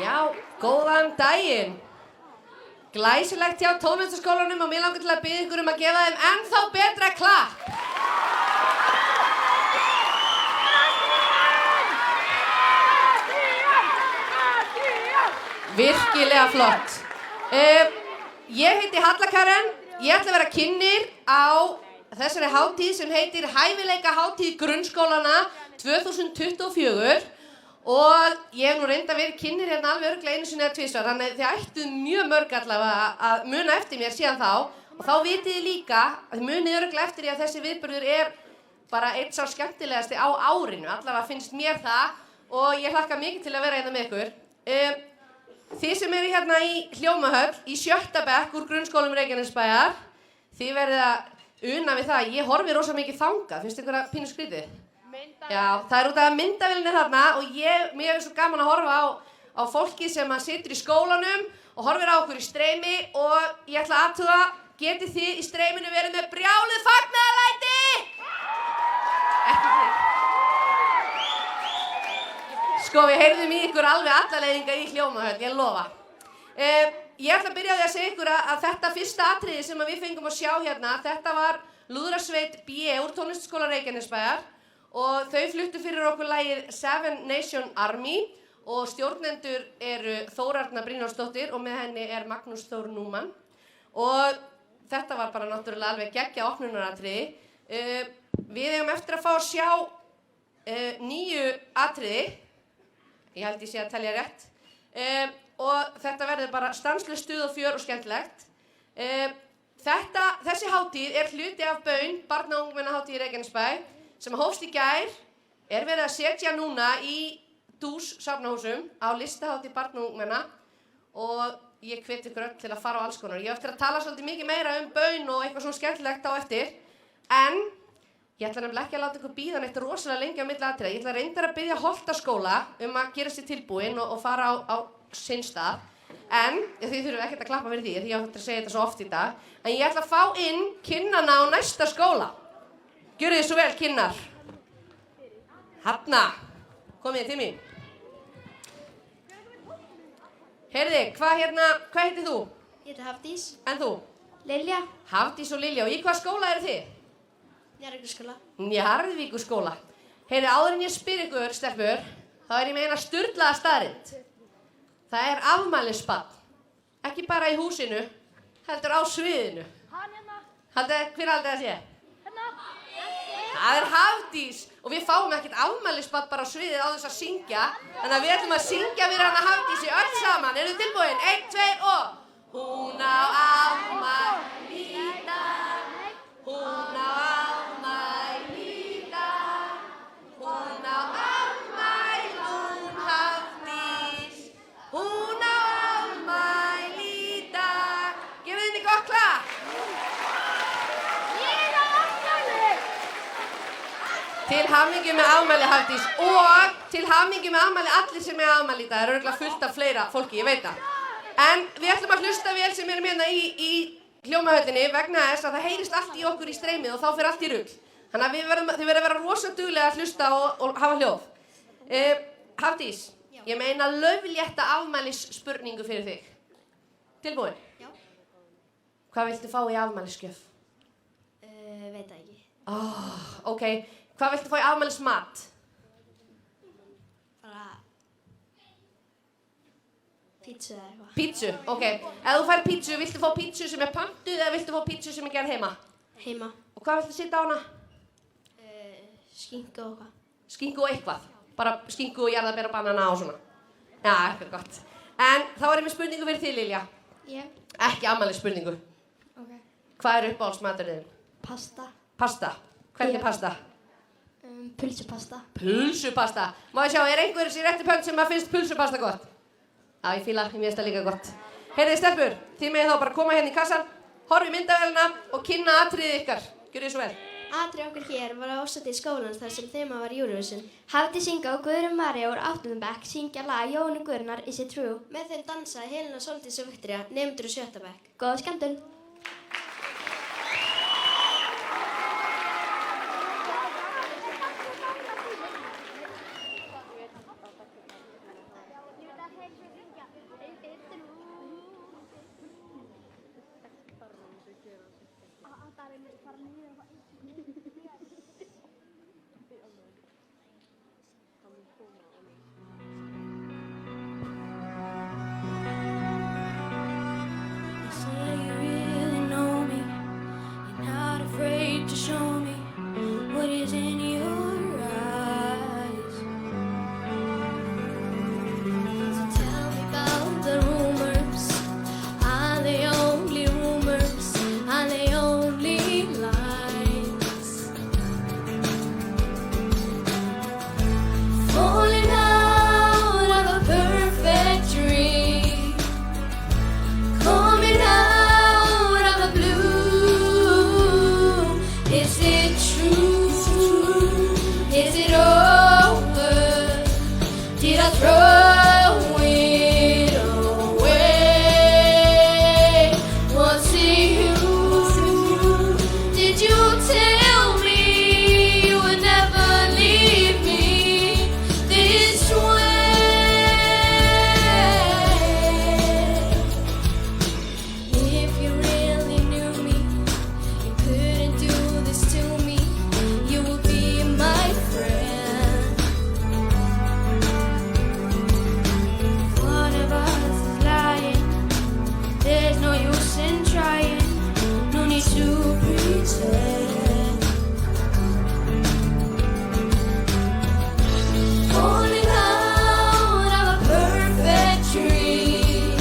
Já, góðan daginn. Glæsilegt hjá tónlistarskólanum og mér langar til að biðja ykkur að gefa þeim ennþá betra klapp. Virkilega flott. Ég heiti Halla Karen. Ég ætla að vera kynnir á þessari hátíð sem heitir Hæfileikahátíð grunnskólanna 2024 og ég hef nú reyndar verið kynnir hérna alveg örugglega einu sinni eða tvisvar, þannig þið ættuð mjög mörg allavega að muna eftir mér síðan þá og þá vitið þið líka að þið munið örugglega eftir því að þessi viðburður er bara einn sá skemmtilegasti á árinu, allavega finnst mér það og ég hlakka mikið til að vera hérna með ykkur. Þið sem eru hérna í Hljómahöll í 7. bekk úr grunnskólum Reykjanesbæjar, þið verðið að una við það, ég horfi rosa mikið þangað, finnst ykkur að pínu skrítið? Já, það er út af myndavélinni þarna og mér er svo gaman að horfa á fólkið sem situr í skólanum og horfir á okkur í streymi og ég ætla að athuga, getið þið í streyminu verið með brjáluð fagnaðarlæti? Ekki þið. Sko, við heyrðum í ykkur alveg alla leiðinga í Hljómahöll, ég lofa. Ég ætla að byrja á því að segja ykkur að þetta fyrsta atriði sem við fengum að sjá hérna, þetta var Lúðrasveit B úr Tónlistarskóla Reykjanesbæjar og þau fluttu fyrir okkur lagið Seven Nation Army og stjórnendur eru Þórarna Brynjólfsdóttir og með henni er Magnús Þór Númann og þetta var bara náttúrulega alveg geggjað opnunaratriði. Við eigum eftir að fá að sjá 9 atriði. Ég held ég sé að telja rétt. Og þetta verður bara stanslaust stuð og fjör og skemmtilegt. Þessi hátíð er hluti af Baun, barna- og ungmennahátíð í Reykjanesbæ, sem hófst í gær, er verið að setja núna í Dús safnahúsum á listahátíð barna og ungmenna og ég hvet ykkur öll til að fara á alls konar. Ég á eftir að tala svolítið mikið meira um Baun og eitthvað svona skemmtilegt á eftir, en ég ætla nefnilega ekki að láta ykkur bíða neitt rosalega lengi á milli atriða. Ég ætla reyndar að biðja Holtaskóla um að gera sér tilbúin og fara á sinn stað. En, þið þurfum ekkert að klappa fyrir því ég á eftir að segja þetta svo oft í dag. En ég ætla að fá inn kynnana á næsta skóla. Gjörið þið svo vel, kynnar. Hanna, komið til mín. Heyrði, hvað heitir þú? Ég heiti Hafdís. En þú? Lilja. Hafdís og Lilja. Og í hvað skóla eru þið? Njarðvíkurskóla. Njarðvíkurskóla. Heyrði, áður en ég spyr ykkur, stelpur, þá er ég með eina sturlaða staðreynd. Það er afmælisbarn. Ekki bara í húsinu, heldur á sviðinu. Hann hérna. Hver haldið það sé? Hérna. Það er Hafdís. Og við fáum ekkert afmælisbarn bara á sviðið á þess að syngja. Þannig að við ætlum að syngja fyrir hana Hafdísi öll saman. Eru þið tilbúin? 1, 2 og... Hún á afmæli í dag. Hún á afmæli í dag. Hún á afmæli, hún Hafdís. Hún á afmæli í dag. Gefið henni gott klapp. Ég á afmæli. Til hamingju með afmæli, Hafdís. Og til hamingju með afmæli allir sem er afmæli í dag. Það er örugglega fullt af fleira fólki, ég veit það. En við ætlum að hlusta vel sem erum hérna í Hljómahöllinni vegna þess að það heyrist allt í okkur í streymið og þá fer allt í rugl. Þannig að þið verðum að vera rosa duglega að hlusta og hafa hljóð. Hafdís, ég meina lauflétta afmælisspurningu fyrir þig. Tilbúin? Já. Hvað viltu fá í afmælisgjöf? Veit það ekki. Ok. Hvað viltu fá í afmælismat? Bara... pítsu eða eitthvað. Pítsu, ok. Ef þú fær pítsu, viltu fá pítsu sem er pantuð eða viltu fá pítsu sem er gerð heima? Heima. Og hvað viltu setja á hana? Skinku og eitthvað. Skinku og eitthvað. Bara skinku og jarðarber og banana og svona. Já, eitthvað gott. En þá er ég með spurningu fyrir þig, Lilja. Ég. Ekki afmælisspurningu. Ok. Hvað er uppáhaldsmaturinn þinn? Pasta. Pasta. Hvernig Já. pasta? Pulsupasta. Pulsupasta. Má ég sjá, er einhver í rétti pönt sem að finnst pulsupasta gott? Já, ég fíla, mér finnst það líka gott. Heyrðu, stelpur, þið megið þá bara koma hérna í kassan, horfa í myndavélina og kynna atriðið ykkar. Gjörið þið svo vel. Atrið okkur hér var ástætti í skólans þar sem þema var Eurovision. Hafdís Inga og Guðrún María úr 8. bekk syngja lag Jóhannu Guðrúnar Is It True. Með þeim dansaði Helena Sóldís og Viktoría, nemendur úr 7. bekk. Góða skemmtun! Did I throw it away? Was it you? Did you tell me you would never leave me this way? If you really knew me, you couldn't do this to me. You would be my friend. One of us is lying. There's no use in trying. No need to pretend. Falling out of a perfect dream.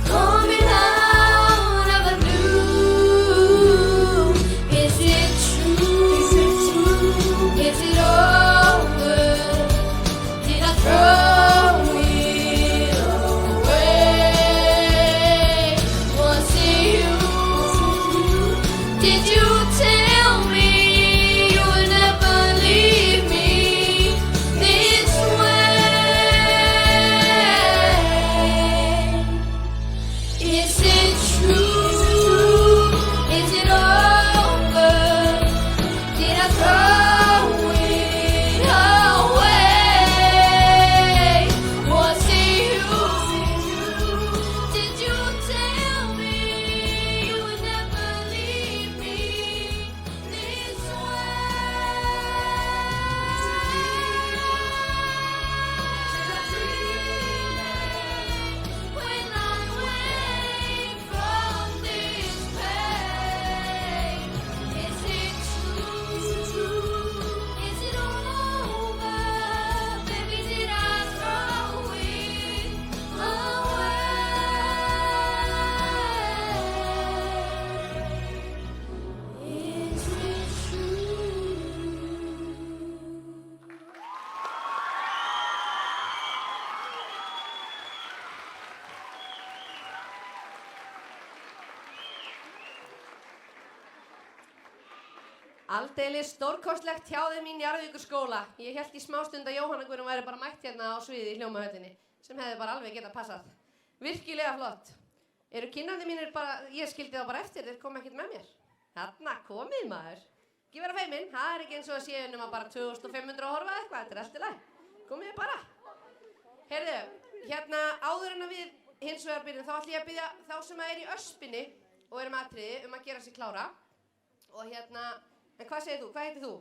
Coming out of a blue. Is it true? Is it over? Did I throw it away? Was it you? Did you tell me you would never leave me this way? Is it true? Is it over? Did I throw it away? Was it you? Did you tell me you would never leave me this way? When I wake from this pain, is it true? Is it over? Baby, did I throw it away? Is it true? Aldeilis stórkostlegt hjá þeim í Njarðvíkurskóla. Ég hélt í smástund að Jóhanna Guðrún væri bara mætt hérna á sviði í Hljómahöllinni, sem hefði bara alveg getað passað. Virkilega flott. Eru kynnandi mínir bara, ég skildi þá bara eftir, þeir koma ekkert með mér. Þarna komið maður. Ekki vera feiminn, það er ekki eins og að séu nema bara 2500 að horfa eitthvað, þetta er allt í lagi. Komið bara. Heyrðu, hérna áður en að við hins vegar byrjum, þá ætlum ég að biðja þá sem er í öspinni og eru með atriði að gera sig klára. Og hérna, en hvað segir þú? Hvað heitir þú?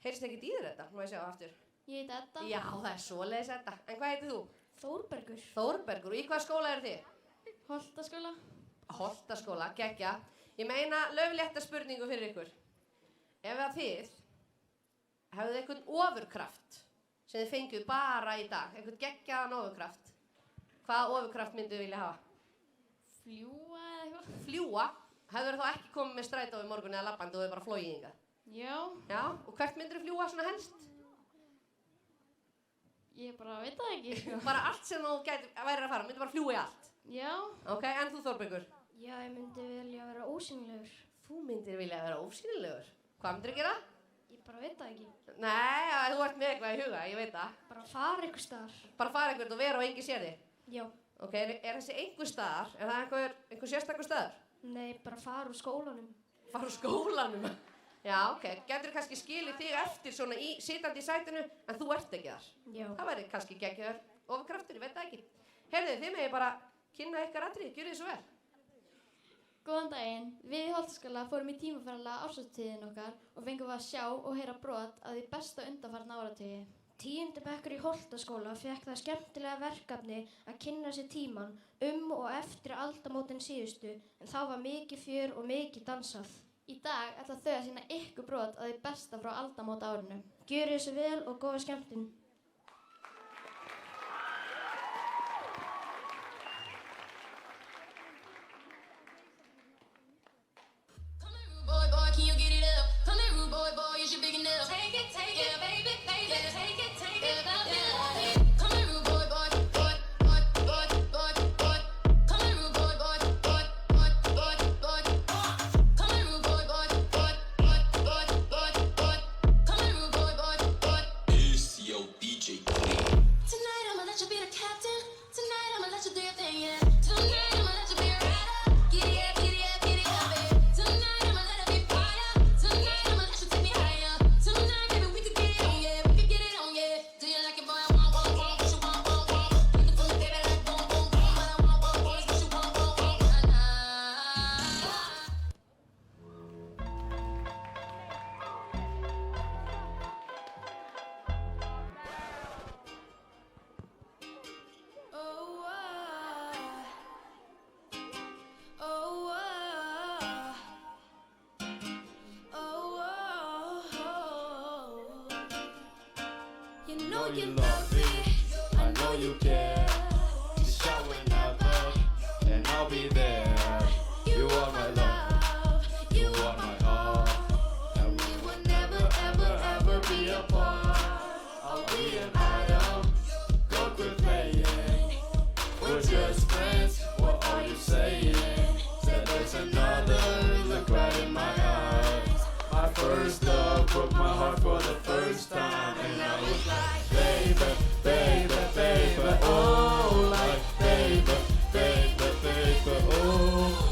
Heyrist ekkert í þér þetta? Má ég sjá aftur. Ég heiti Edda. Já, það er svoleiðis þetta. En hvað heitir þú? Þórbergur. Þórbergur. Og í hvað skóla eru þið? Holtaskóla. Holtaskóla, geggja. Ég meina lauflétta spurningu fyrir ykkur. Ef að þið hefðuð einhvern ofurkraft sem þið fengjuð bara í dag, einhvern geggjaðan ofurkraft, hvaða ofurkraft mynduð vilja hafa? Fljúga eða eitthvað. Fljúga? Hefur þá ekki komið með strætó í morgun eða labbandi og þau bara flogið hingað? Já. Já, og hvert myndir þú fljúga svona helst? Ég bara veit það ekki, sko. Bara allt sem þú værir að fara, myndir bara fljúga í allt? Já. Ok, en þú Þórbergur? Já, ég myndi vilja vera ósýnilegur. Þú myndir vilja vera ósýnilegur? Hvað myndir þú gera? Ég bara veit það ekki. Nei, þú ert með eitthvað í huga, ég veit það. Bara fara einhver staðar. Bara fara einhvern og vera og enginn sér þig? Já. Ok, er þessi einhver staðar, er það einhver sérstakur staður? Nei, bara fara úr skólanum. Fara úr skólanum? Já, ok. Gætirðu kannski skilið þig eftir svona sitandi í sætinu, en þú ert ekki þar? Já. Það væri kannski geggjaður ofurkraftur, ég veit það ekki. Heyrðu, þið megið bara kynna ykkar atriði, gjörið þið svo vel. Góðan daginn. Við í Holtaskóla fórum í tímaferðalag árshátíðin okkar og fengum við að sjá og heyra brot af því besta undanfarna áratugi. 10. bekkur í Holtaskóla fekk það skemmtilega verkefni að kynna sér tímann og eftir aldamótin síðustu, en þá var mikið fjör og mikið dansað. Í dag ætla þau að sýna ykkur brot af því besta frá aldamóta árinu. Gjörið svo vel og góða skemmtun. Boy, boy, can you get it up? Come here, rude boy, boy, is you big enough? Take it, yeah, baby, baby, take it, love it. Come here, rude boy, boy, boy, boy, boy, boy, boy. Come here, rude boy, boy, boy, boy, boy, boy. Come here, rude boy, boy, boy, boy, boy, boy, boy. Come here, rude boy, boy, boy. It's your know you love me, I know you care. Just shout whenever, and I'll be there. You are my love, you are my all, and we will never, ever, ever be apart. I'll be an item, go quit playing. We're just friends, what are you saying? Said there's another, look right in my eyes. My first love broke my heart for the first time, and I was like, baby, baby, baby, oh, like, baby, baby, baby, oh.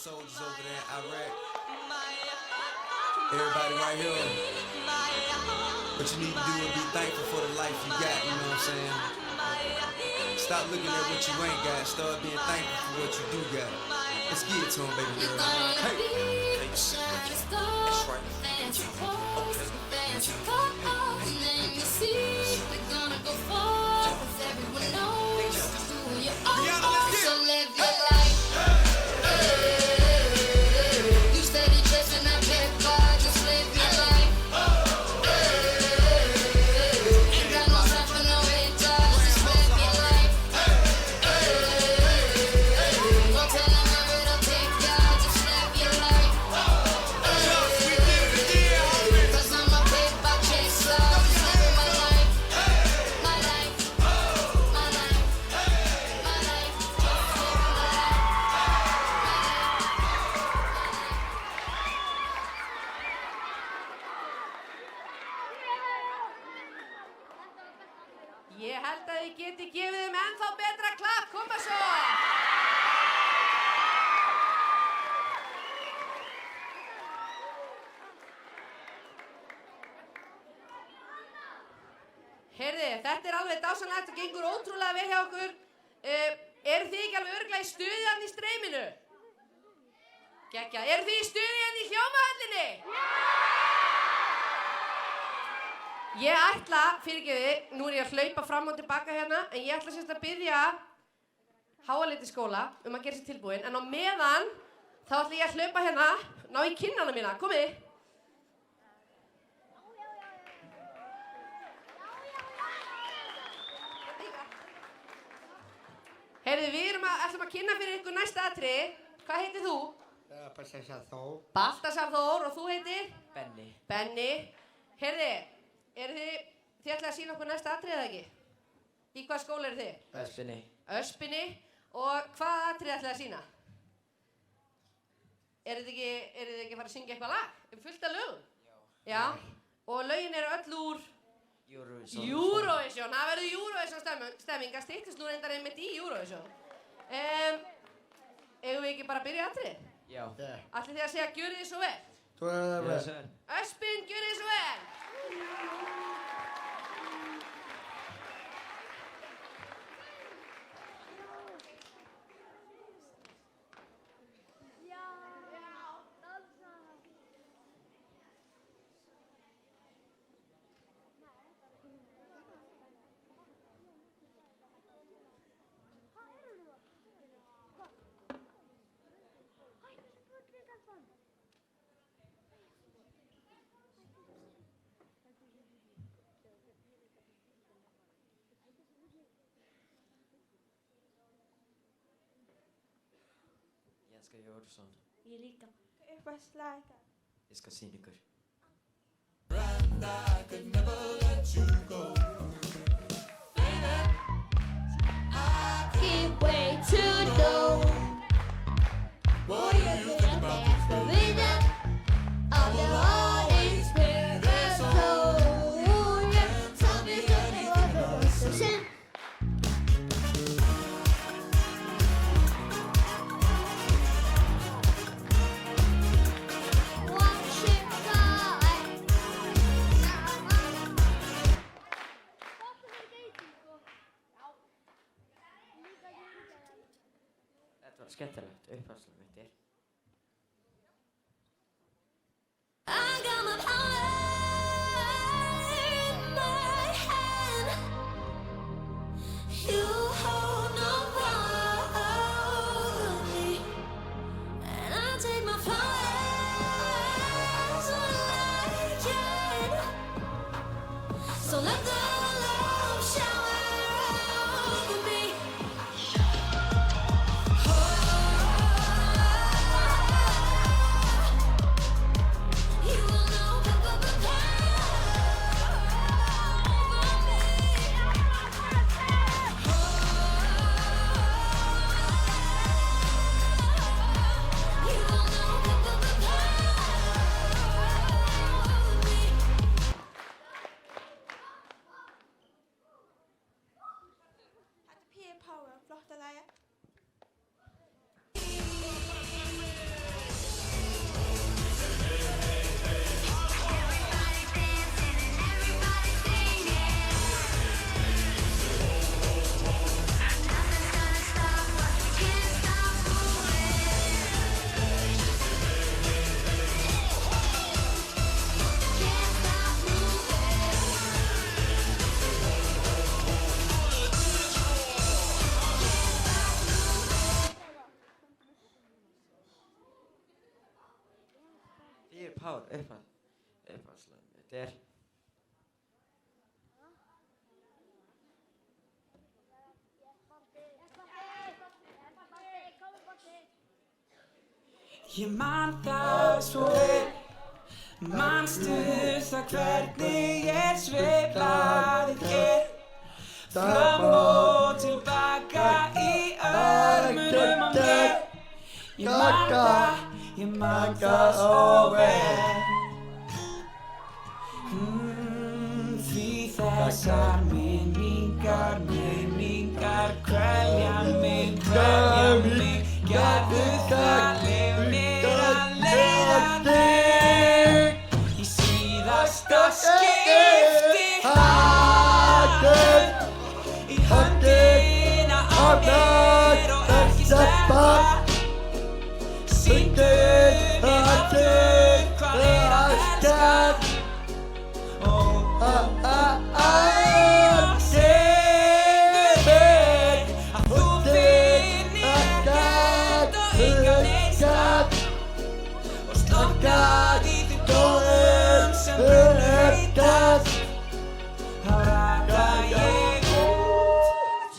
Soldiers over there in Iraq. Everybody right here. What you need to do is be thankful for the life you got, you know what I'm saying? Stop looking at what you ain't got. Start being thankful for what you do got. Let's get it to him, baby girl. Hey. That's right. We're gonna go far, 'cause everyone knows who you are. So live your life. You steady chasing that paper, just live your life. Ain't got no time for no haters, just live your life. Don't tell them where it'll take ya, just live your life. 'Cause I'm a paper chaser, just living my life. My life, my life, my life, just living my life. Ég held að þið geti gefið þeim ennþá betra klapp, koma svo! Heyrði, þetta er alveg dásanlegt og gengur ótrúlega vel hjá okkur. Eru þið ekki alveg örugglega í stuði hérna í streyminu? Geggjað. Eru þið í stuði hérna í hljómahöllinni? Ég ætla, fyrirgefiði, nú er ég að hlaupa fram og tilbaka hérna, en ég ætla sérst að biðja Háaleitiskóla að gera sér tilbúin, en á meðan þá ætla ég að hlaupa hérna, ná í kinnana mína, komið. Heyrðu, við ætlum að kynna fyrir ykkur næsta atriði. Hvað heitir þú? Baltasar Þór. Baltasar Þór, og þú heitir? Benni. Benni. Heyrðu, þið ætlaði að sýna okkur næsta atriði eða ekki? Í hvað skóla eru þið? Öspinni. Öspinni. Og hvað atriði ætlaði að sýna? Eru þið ekki að fara að syngja eitthvað lag? Fullt af lögum? Já. Og lögin eru öll úr? Eurovision. Það verður Eurovision stemming. Það styttist nú reyndar einmitt í Eurovision. Eigum við ekki bara að byrja atriði? Já. Ætlið þið að segja gjörið þið svo vel? Þú er það vel. Öspin, gjörið þið svo vel! elska Eurovision. Ég líka. Uppáhaldslag ykkar? Ég skal sýna ykkur. Can't wait to know what you think about the rhythm of the Holy Spirit flow. Tell me what the voice is in. Þetta var skemmtilegt, uppáhaldslag mitt er. I got my power in my hand. You hold no power over me, and I take my powers when I can. So let the love shower over me. You will know the power over me. You will know the power over me. Þetta er P. Power, flotta lagið. Fear Power, uppáhaldslag mitt er. Ég man það svo vel, manstu það hvernig ég sveiflaði þér fram og tilbaka í örmunum á mér. Ég man það svo vel. Því þessar minningar kvelja mig, gerðu það lifnir að leiða þig í síðasta skipti. Haldið í höndina á mér og ekki sleppa. Sýndu mér aftur hvað er að elska. Segðu mér að þú finnir ekkert og engan einskap og slokkaði þig góðum sem breytast. Þá raka ég út.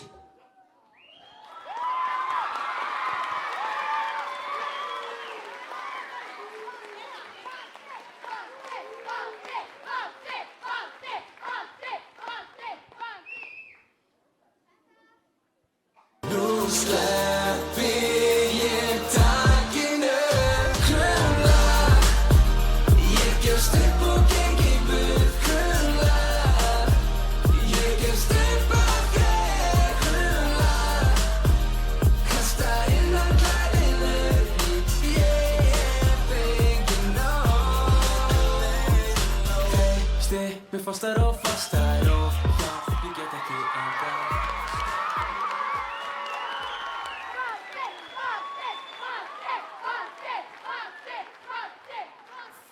Nú sleppi ég takinu krumla. Ég gefst upp og geng í burt krumla. Ég gefst upp og geng krumla. Kasta innan klæðinu. Ég fengi nóg. Stippi fastar og fastar og ég get ekki endað.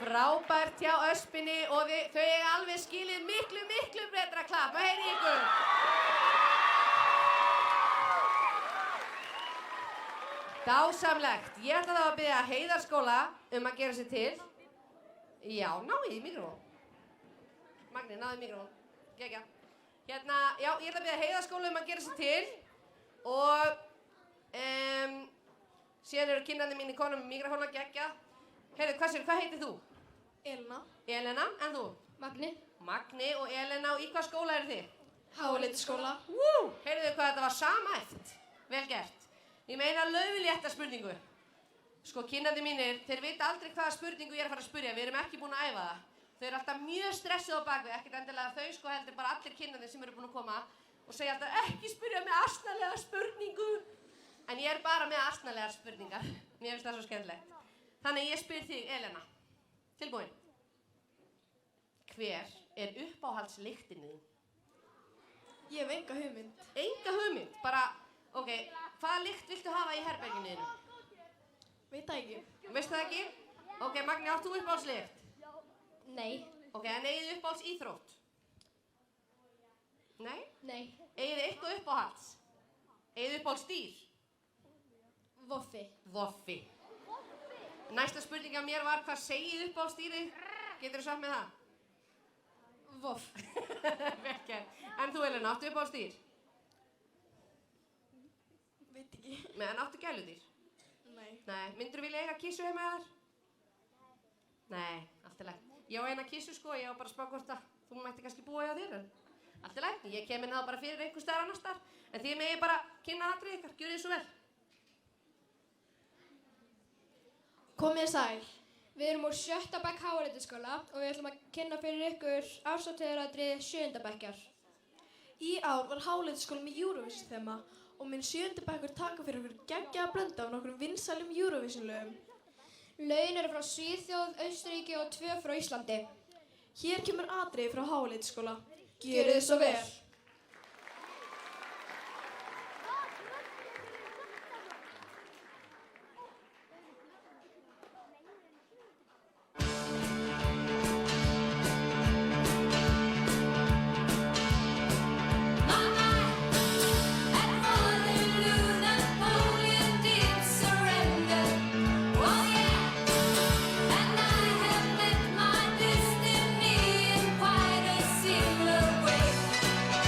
Frábært hjá Öspinni og þau eiga alveg skilið miklu betra klapp. Hvað heyri ykkur? Dásamlegt. Ég ætla þá að biðja Heiðarskóla að gera sig til. Já, náðu í mikrofón. Magni, náðu í mikrofón. Gekja. Hérna, já, ég ætla að biðja Heiðarskóla að gera sig til og Síðan eru kynnandi mín í konum með mikrofóna geggja. Heyrðu, hvað heitir þú? Elna. Elena, en þú? Magni. Magni og Elena, og í hvað skóla eru þið? Háleitaskóla. Heyrðu hvað þetta var samæft. Vel gert. Ég meina lauflétta spurningu. Sko, kynnandi mínir, þeir vita aldrei hvaða spurningu ég er að fara að spyrja. Við erum ekki búin að æfa það. Þau eru alltaf mjög stressuð á bakvið, ekkert endilega þau sko heldur, bara allir kynnandi sem eru búin að koma og segja alltaf ekki spyrja með asnalega spurningu. En ég er bara með asnalegar spurningar. Mér finnst það svo skemmtilegt. Þannig ég spyr þig, Elena. Tilbúin. Hver er uppáhaldslyktin þín? Ég hef enga hugmynd. Enga hugmynd? Bara, ok, hvaða lykt viltu hafa í herberginu þínu? Veit það ekki. Veistu það ekki? Ok, Magni, átt þú uppáhaldslykt? Nei. Ok, en eigið þið uppáhalds íþrótt? Nei? Nei. Eigið þið eitthvað uppáhalds? Eigið þið uppáhalds dýr? Voffi. Voffi. Næsta spurning af mér var, hvað segið þið uppáhalds dýrið? Geturðu sagt með það? Voff. Vel gert. En þú, Elena, áttu uppáhalds dýr? Veit ekki. En áttu gæludýr? Nei. Nei. Myndirðu vilja eiga kissu heima þér? Nei, allt í lagi. Ég á eina kissu sko, ég á bara að spá hvort að þú mætti kannski búa hjá þér, en allt í lagi. Ég kem inn þá bara fyrir einhver staðar annar staðar, en þið megið bara kynna atriði ykkar, gjörið þið svo vel. Komið sæl. Við erum úr 7. bekk Háleitaskóla og við ætlum að kynna fyrir ykkur árshátíðaratriði 7. bekkjar. Í ár var Háleitaskóli með Eurovision þema og minn 7. bekkur taka fyrir okkur geggjaða blöndu af nokkrum vinsælum Eurovision lögum. Lögin eru frá Svíþjóð, Austurríki og 2 frá Íslandi. Hér kemur atriði frá Háleitaskóla. Gjörið þið svo vel. Quite a similar way.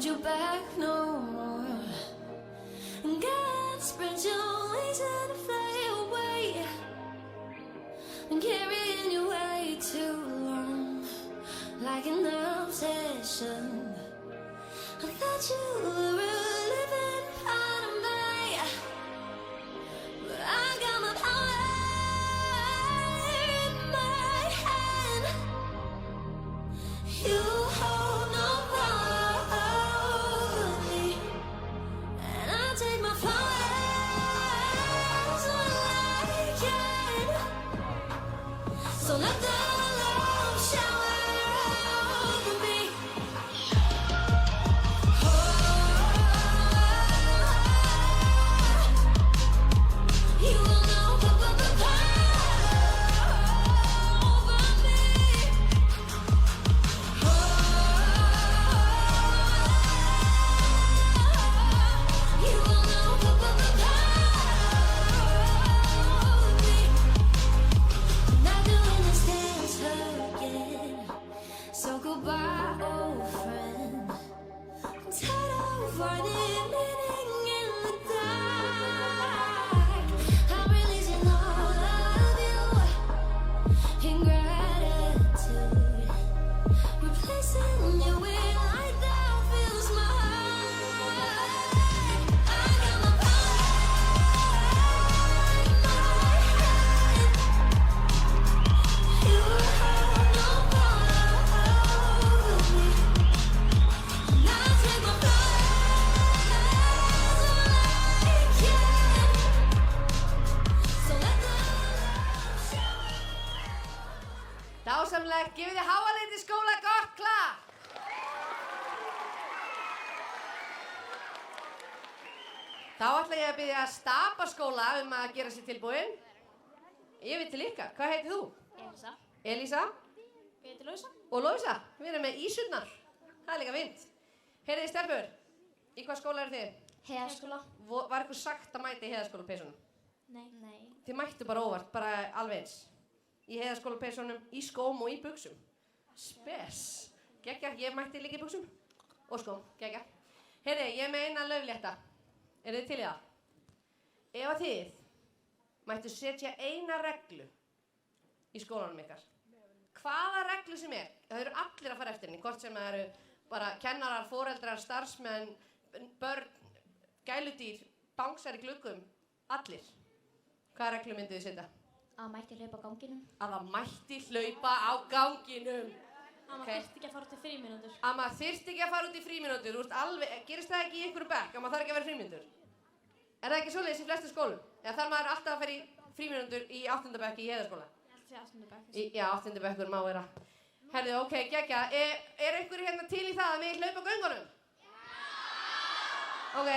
hold you back no more. God spread your wings and fly away, and carrying you way too long, like an obsession. I thought you were a living part of me, but I got my power in my hand. You hold no power over me, and I take my flowers when I can. So let the love shower over me. You will know the power over me. You will know the power over me. I'm not doing this dance again. So goodbye, old friend. I'm tired of finding meaning in the dark. I'm releasing all of you in gratitude, replacing you with light that fills my heart. I got my power in my hand. You have no power over me, and I take my flowers when I can. So let the love shower. Dásamlegt, gefið þið Háaleiti skóla gott klapp. Þá ætla ég að biðja Stapaskóla að gera sér tilbúin. Yfir til ykkar, hvað heitir þú? Elsa. Elísa Ég heiti Lóisa. og Lóisa. Við erum með ísurnar. Það er líka fínt. Heyrið þið stelpur, í hvað skóla eru þið? Heiðaskóla. Var ykkur sagt að mæta í heiðaskólapeysunum? Nei. Þið mættu bara óvart, bara alveg eins. Í heiðaskólapeysunum, í skóm og í buxum. Spes. Gekkja, ég mætti líka í buxum. Og skóm, gekkja. Heyrið, ég er með eina lauflétta. Eru þið til í það? Ef að þið mættu setja eina reglu í skólanum ykkar, hvaða reglu sem er, það eru allir að fara eftir henni, hvort sem það eru bara kennarar, foreldrar, starfsmenn, börn, gæludýr, bangsar í gluggum, allir. Hvaða reglu myndu þið setja? Að mætti hlaupa á ganginum. Að það mætti hlaupa á ganginum. Að maður þyrfti ekki að fara út í frímínútur. Að maður þyrfti ekki að fara út í frímínútur. Þú veist alveg, gerist það ekki í einhverju bekk að maður þarf ekki að vera frímínútur? Er það ekki svoleiðis í flestu skólum? Eða þarf maður alltaf að fara í frímínútur í 8. bekk í Heiðaskóla? Ég held því 8. bekk. Já, 8. bekkur má vera. Herðu, ok, geggja. Er einhverju hérna til í það að við hlaupa á göngunum? Ok.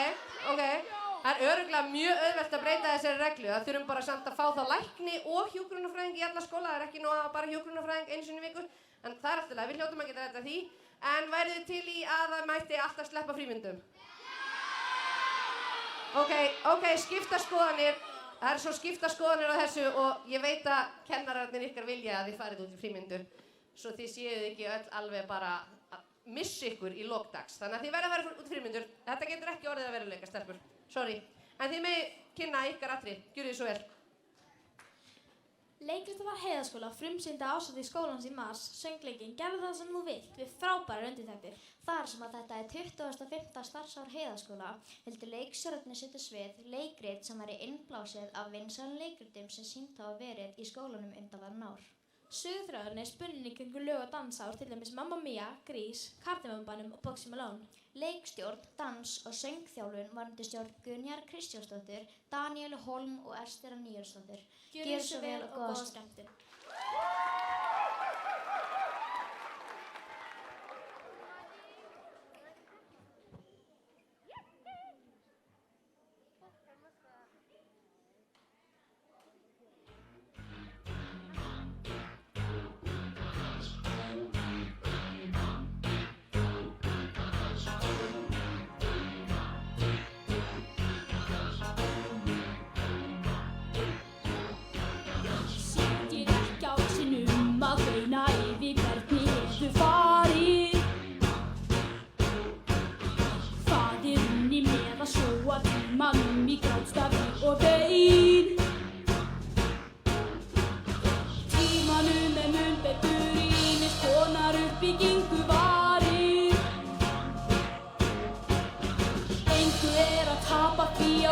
Það er örugglega mjög auðvelt að breyta þessari reglu. Það þurfum bara samt að fá þá lækni og hjúkrunarfræðing í alla skóla. Það er ekki nóg að hafa bara hjúkrunarfræðing einu sinni í viku. En það er alltaf leið, við hljótum að geta þetta því. En værið þið til í að það mætti alltaf sleppa frímyndum? Ok, skipta skoðanir. Það er svo skipta skoðanir á þessu og ég veit að kennararnir ykkar vilja að þið farið út í frímyndur. Svo þið séuð ekki öll alveg bara að missa ykkur í lok dags. Þannig að þið verða að fara út í frímyndur. Þetta getur ekki orðið að veruleika, stelpur. Sorry. En þið megi kynna ykkar atriði. Gjörið þið svo vel. Leikritið var Heiðaskóla frumsýndi ásatíð skólans í mars, söngleikinn Gerðu það sem þú vilt við frábærar undirtektir. Þar sem að þetta er 25. starfsár Heiðaskóla vildu leikstjórarnir setja svið leikrit sem væri innblásið af vinsælum leikritum sem sýnt hafa verið í skólanum undanfarin ár. Sögþráðurinn er spunnin í kringum lög og dansár, til dæmis Mamma Mia, Grís, Kardamambanum og Boxy Malone. Leikstjórn, dans og söngþjálfun var undir stjórn Gunnjar Kristjánsdóttur, Daníelu Hólm og Estera Níelsdóttur. Gjörið svo vel og góða skemmtun. Syngir ekki á sínu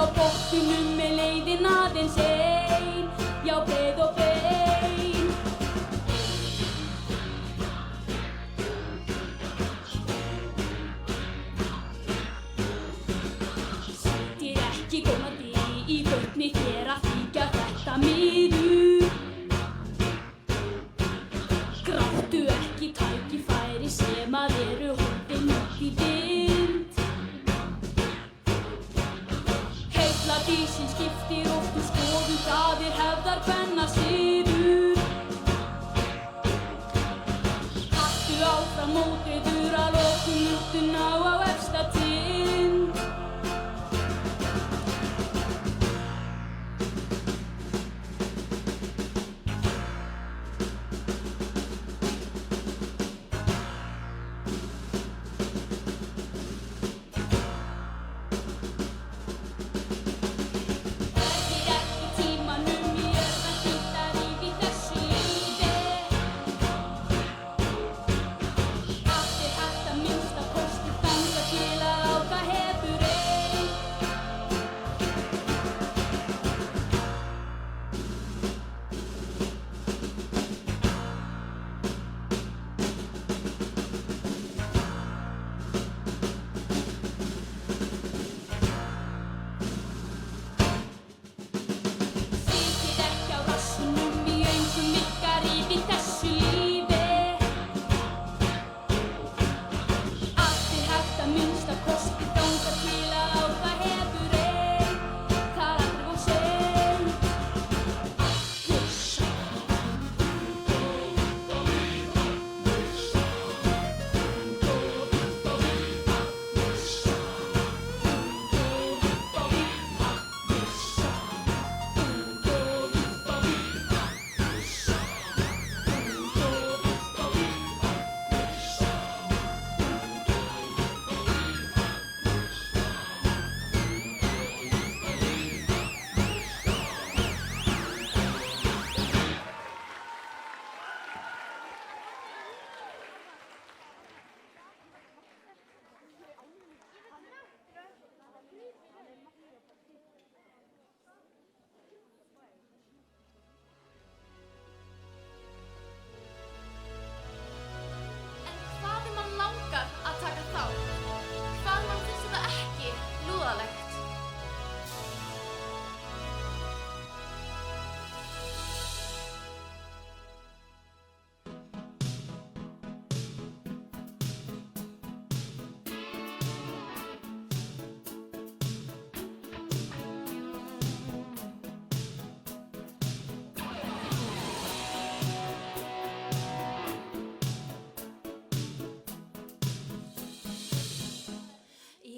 á botninum með leiðin aðeins ein, já breið og bein. Sittir ekki gónandi í botni þér að þykja þetta miður. Gráttu ekki tækifæri sem að eru horfin út í vind. Heilladísin skiptir oft skoðun, það hefðar kvenna siður. Haltu áfram mótriður að lokum luftuna á efsta tind.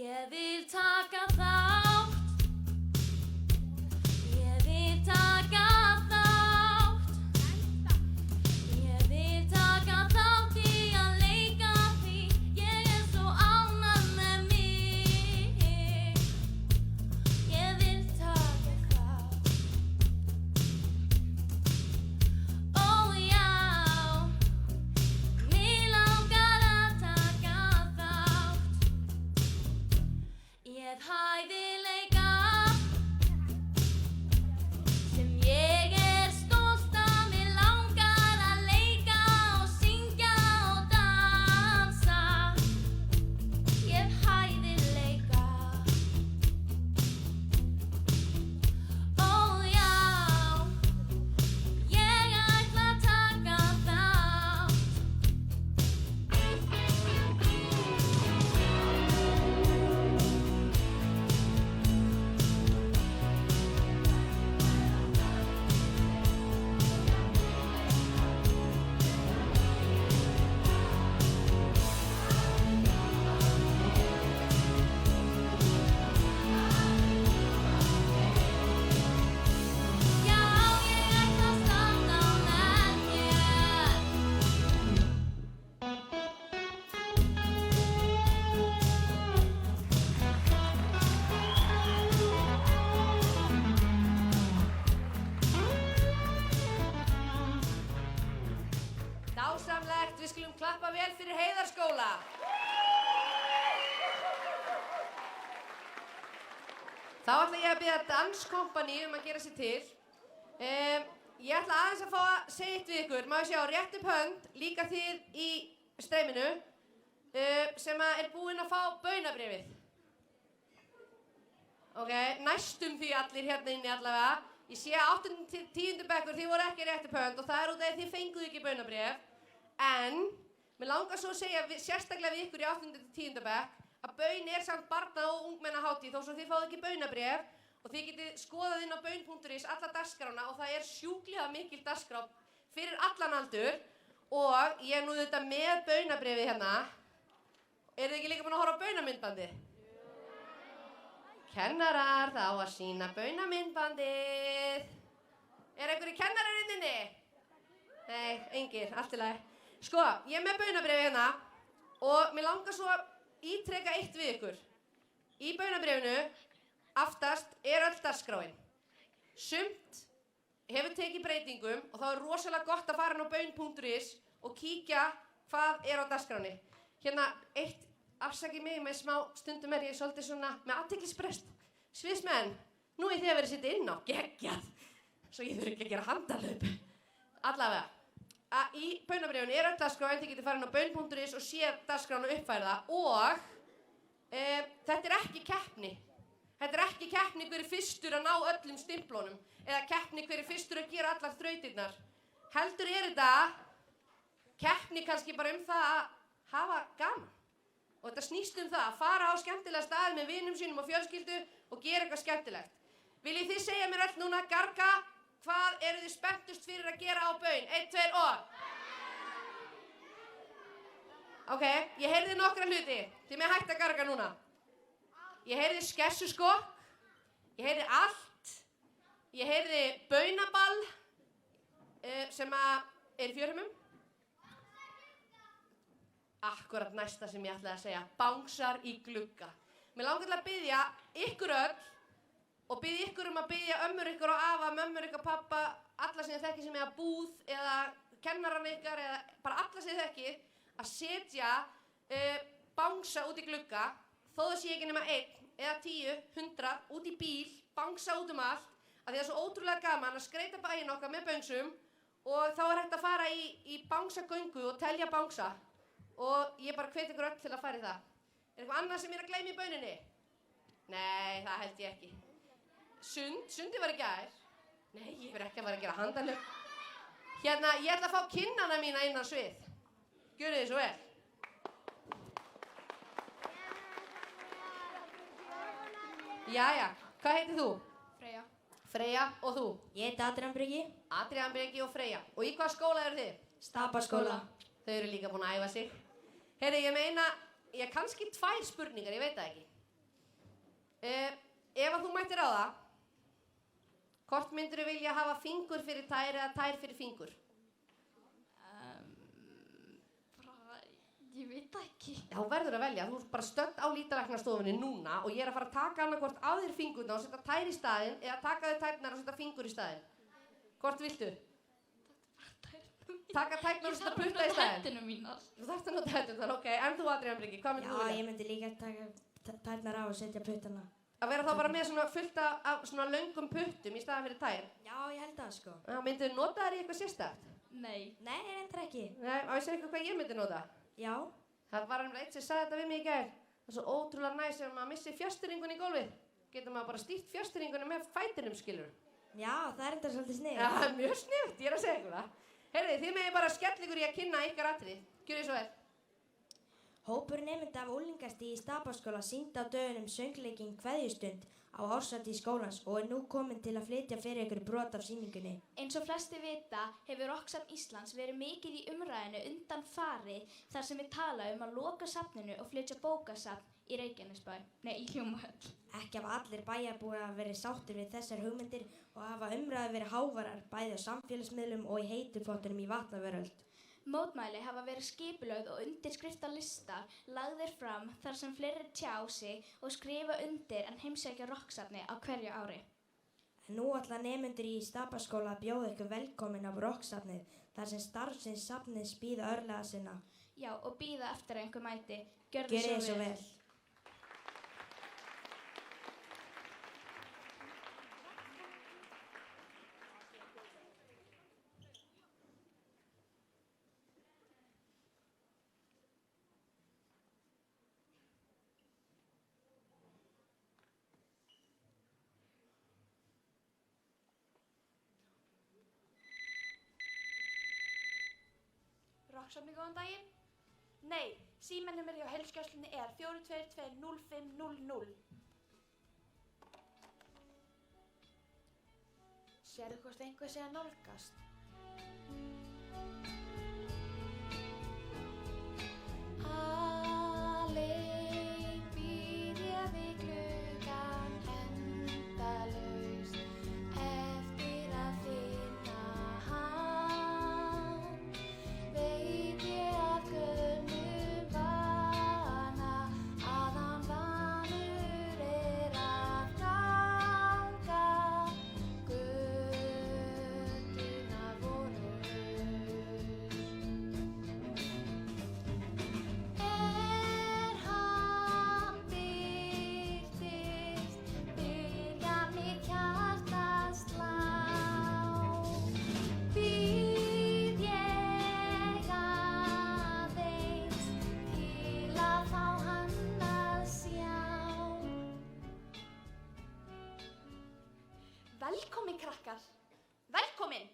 Ég vil taka þátt. Ég vil taka þátt. Ég vil taka þátt í að leika því ég svo ánægð með mig. Ég vil taka þátt. Ó já, mig langar að taka þátt. Ég hæfileika sem ég stolt af, mig langar að leika og syngja og dansa. Ég hæfileika. Ó já, ég ætla að taka þátt. Já, ég ætla að standa með þér. Dásamlegt, við skulum klappa vel fyrir Heiðarskóla. Þá ætla ég að biðja danskompani að gera sér til. Ég ætla aðeins að fá að segja eitt við ykkur. Má ég sjá, rétt upp hönd, líka þið í streyminu, sem er búin að fá baunabréfið. Ok, næstum því allir hérna inni allavega. Ég sé að 8. til 10. bekkur, þið voru ekki rétt upp hönd og það er út af því þið fenguðu ekki baunabréf. En, mér langar svo að segja sérstaklega við ykkur í 8. til 10. bekk að baun er samt barna- og ungmennahátíð þó svo þið fáðu ekki baunabréf og þið getið skoðað inn á baun.is alla dagskrána og það er sjúklega mikil dagskrá fyrir allan aldur og ég er nú þetta með baunabréfið hérna. Eru þið ekki líka búin að horfa á baunamyndbandið? Kennarar, það á að sýna baunamyndbandið. Er einhverju kennarar inninni? Nei, engir, allt í lagi. Sko, ég er með baunabréfið hérna og mér langar svo að ítreka eitt við ykkur. Í baunabréfinu, aftast, er öll dagskráin. Sumt hefur tekið breytingum og þá er rosalega gott að fara inn á baun.is og kíkja hvað er á dagskráni. Hérna, eitt, afsakið mig með smá stundum er ég svolítið svona með athyglisbrest. Sviðsmenn, nú er þið að vera að sitja inn á, geggjað. Svo ég þurfi ekki að gera handalöp. Allavega. Í baunabréfinu er öll dagskráin, þið getur farið inn á baun.is og séð dagskrána uppfærða og þetta er ekki keppni. Þetta er ekki keppni hver er fyrstur að ná öllum stimplunum eða keppni hver er fyrstur að gera allar þrautirnar. Heldur er þetta keppni kannski bara það að hafa gaman. Og þetta snýst það að fara á skemmtilega staði með vinum sínum og fjölskyldu og gera eitthvað skemmtilegt. Viljið þið segja mér öll núna, garga, hvað eru þið spenntust fyrir að gera á baun? 1, 2 og... Ok, ég heyrði nokkra hluti. Þið með hægt að garga núna. Ég heyrði skessuskokk. Ég heyrði allt. Ég heyrði baunaball sem er í fjörheimum. Akkurat næsta sem ég ætlaði að segja. Bánsar í glugga. Mér langar til að biðja ykkur öll og biðja ykkur að biðja ömmur ykkur og afa, mömmur ykkur, pappa, alla sem þið þekkið sem eiga búð eða kennaran ykkar eða bara alla sem þið þekkið að setja bánsa út í glugga þó það sé ekki nema 1 eða 10, 100 út í bíl, bánsa út allt af því það er svo ótrúlega gaman að skreyta bæinn okkar með bánsum og þá er hægt að fara í bánsagöngu og telja bánsa og ég bara hvet ykkur öll til að fara í það. Er eitthvað annað sem ég er að gleyma í bauninni? Nei, það held ég ekki. Sundi var í gær. Nei, ég verð ekki að fara að gera handalöp. Hérna, ég ætla að fá kinnana mína inn á svið. Gjörið þið svo vel. Jæja, hvað heitir þú? Freyja. Freyja, og þú? Ég heiti Adrian Breki. Adrian Breki og Freyja. Og í hvaða skóla eru þið? Stapaskóla. Þau eru líka búin að æfa sig. Heyrðu, ég meina, ég kannski 2 spurningar, ég veit það ekki. Ef að þú mættir á það, hvort myndirðu vilja hafa fingur fyrir tær eða tær fyrir fingur? Ég veit það ekki. Já, þú verður að velja. Þú ert bara stödd á lýtalæknastofunni núna og ég er að fara að taka annarkvort á þér fingurna og setja tær í staðinn eða taka þér tærnar og setja fingur í staðinn. Hvort viltu? Taka tærnar og setja putta í staðinn? Hendina mínar. Þú þarft að nota hendurnar, ok. En þú, Adrian Breki, hvað myndir þú vilja? Já, ég myndi líka taka tærnar á og setja puttana. Að vera þá bara með svona fullt af svona löngum puttum í staðan fyrir tær? Já, ég held það sko. Já, myndirðu nota þær í eitthvað sérstakt? Nei. Nei, reyndar ekki. Nei, á ég segja eitthvað hvað ég myndi nota? Já. Það var eitt sem sagði þetta við mig í gær. Það er svo ótrúlega næs ef maður missi fjastringun í gólfið. Getur maður bara stýrt fjastringunni með fætinum, skilur. Já, það er reyndar svolítið sniðugt. Já, mjög sniðugt, ég er að segja ykkur það. Heyrðu, þið megið bara skella ykkur í að kynna ykkar atriði. Gjörið svo vel. Hópur nemenda af unglingastígi í Stapaskóla sýndi á dögunum söngleikinn Kveðjustund á árshátíð skólans og er nú komin til að flytja fyrir ykkur brot af sýningunni. Eins og flesti vita hefur Rocksafn Íslands verið mikið í umræðinu undanfari þar sem við tala að loka safninu og flytja bókasafn í Reykjanesbæ, í Hljómahöll. Ekki hafa allir bæjarbúar verið sáttir við þessar hugmyndir og hafa umræður verið hávarar bæði á samfélagsmiðlum og í heitupottunum í Vatnaveröld. Mótmæli hafa verið skipulögð og undirskriftarlistar lagðir fram þar sem fleiri tjá sig og skrifa undir en heimsækja Rocksafni á hverju ári. Nú ætla nemendur í Stapaskóla að bjóða ykkur velkomin á Rocksafnið þar sem starfsins safnins bíða örlega sinna. Já, og bíða eftir að einhver mæti. Gjörið svo vel. Rocksafni góðan daginn? Nei, símanúmer hjá heilsugæslunni er 422-0500. Sérðu hvort einhver sé að nálgast? Alein bíð ég við gluggann endalaust eftir að finna hann. Veit ég af gömlum vana að hann vanur er að ganga götuna vonlaus. Hann birtist, byrjar mitt hjarta slá. Bíð ég aðeins til að fá hann að sjá. Velkomin krakkar, velkomin!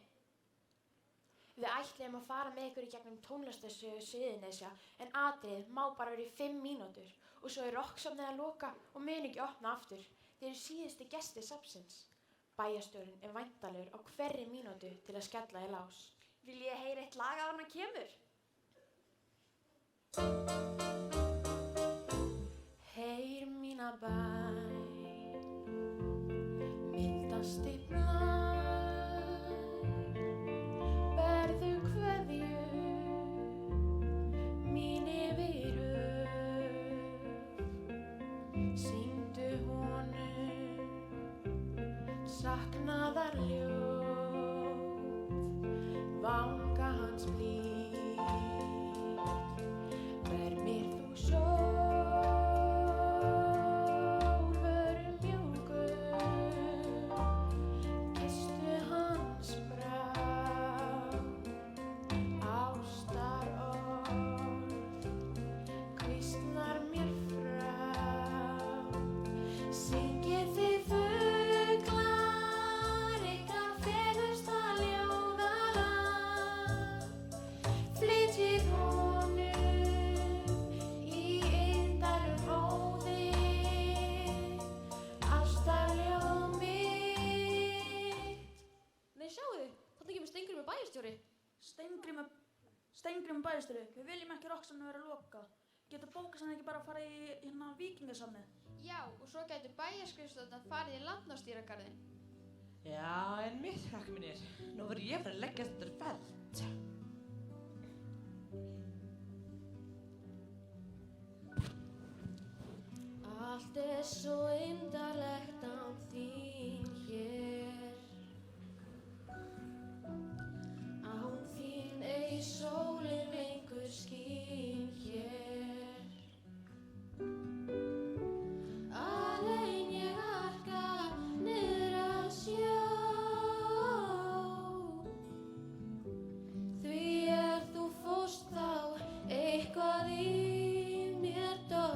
Við ætluðum að fara með ykkur í gegnum tónlistarsögu Suðurnesja en atriðið má bara vera í 5 mínútur og svo er rocksafnið að loka og mun ekki opna aftur. Þeir eru síðustu gestir safnsins. Bæjarstjórinn er væntanlegur á hverri mínútu til að skella í lás. Vil ég heyra eitt lag áður en hann kemur? Heyr mína bæn, mildasti bæn, berðu kveðju mín yfir syngdu honum saknaðarljóð, vanga hans blíð, ver mér þú sólvörum mjúkum, kysstu hans brá, ástarorð, hvíslar mér frá. Syngið þið fuglar ykkar fegursta ljóðalag, flytjið honum í indælum róði, ástarljóð mitt. Nei, sjáðu, þarna kemur Steingrímur bæjarstjóri. Steingrímur bæjarstjóri, við viljum ekki rocksafnið vera lokað. Getur bókasafnið ekki bara að fara í Víkingasafnið? Já, og svo gætu bæjarskrifstofurnar farið í Landnámsdýragarðinn. Já, en mitt, krakkar mínir, nú verð ég að fara að leggjast undir feld. Allt er svo undarlegt án þín hér. Án þín ei sólin lengur skín hér. Alein ég arka niður að sjó, því þú fórst þá eitthvað í mér dó.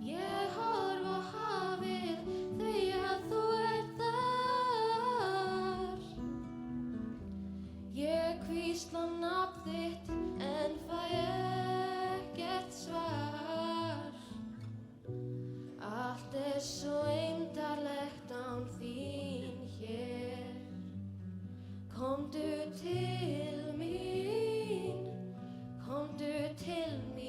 Ég horf á hafið því að þú ert þar. Ég hvísla nafn þitt en fæ ekkert svar. Allt er svo undarlegt án þín hér. Komdu til mín, komdu til mín.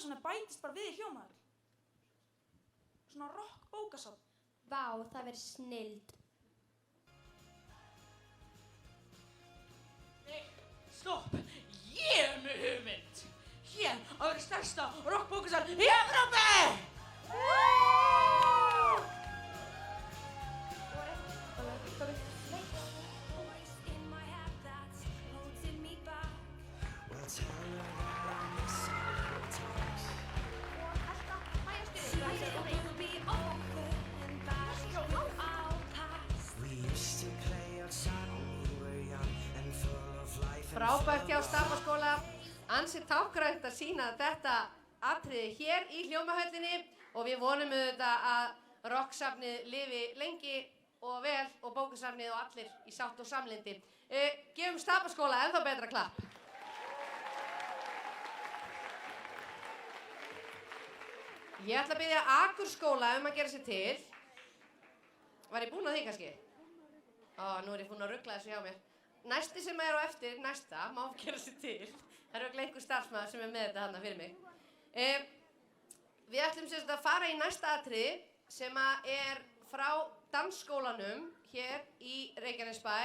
bókasafni bætist bara við í hljómahöll. Svona rock bókasafn. Vá, það verður snilld. Nei, stopp! Ég er með hugmynd! Hér á að vera stærsta rock bókasafn í Evrópu! Frábært hjá Stapaskóla, ansi tákgrænt að sýna þetta atriði hér í hljómahöllinni og við vonum auðvitað að rocksafnið lifi lengi og vel og bókasafnið og allir í sátt og samlyndi. Gefum Stapaskóla ennþá betra klapp. Ég ætla að biðja Akurskóla að gera sér til. Var ég búin að því kannski? Nú er ég búin að rugla þessu hjá mér. Næsti sem er á eftir, næsta, má gera sér til. Það eru örugglega einhver starfsmaður sem er með þetta þarna fyrir mig. Við ætlum sem sagt að fara í næsta atriði sem er frá dansskólanum hér í Reykjanesbæ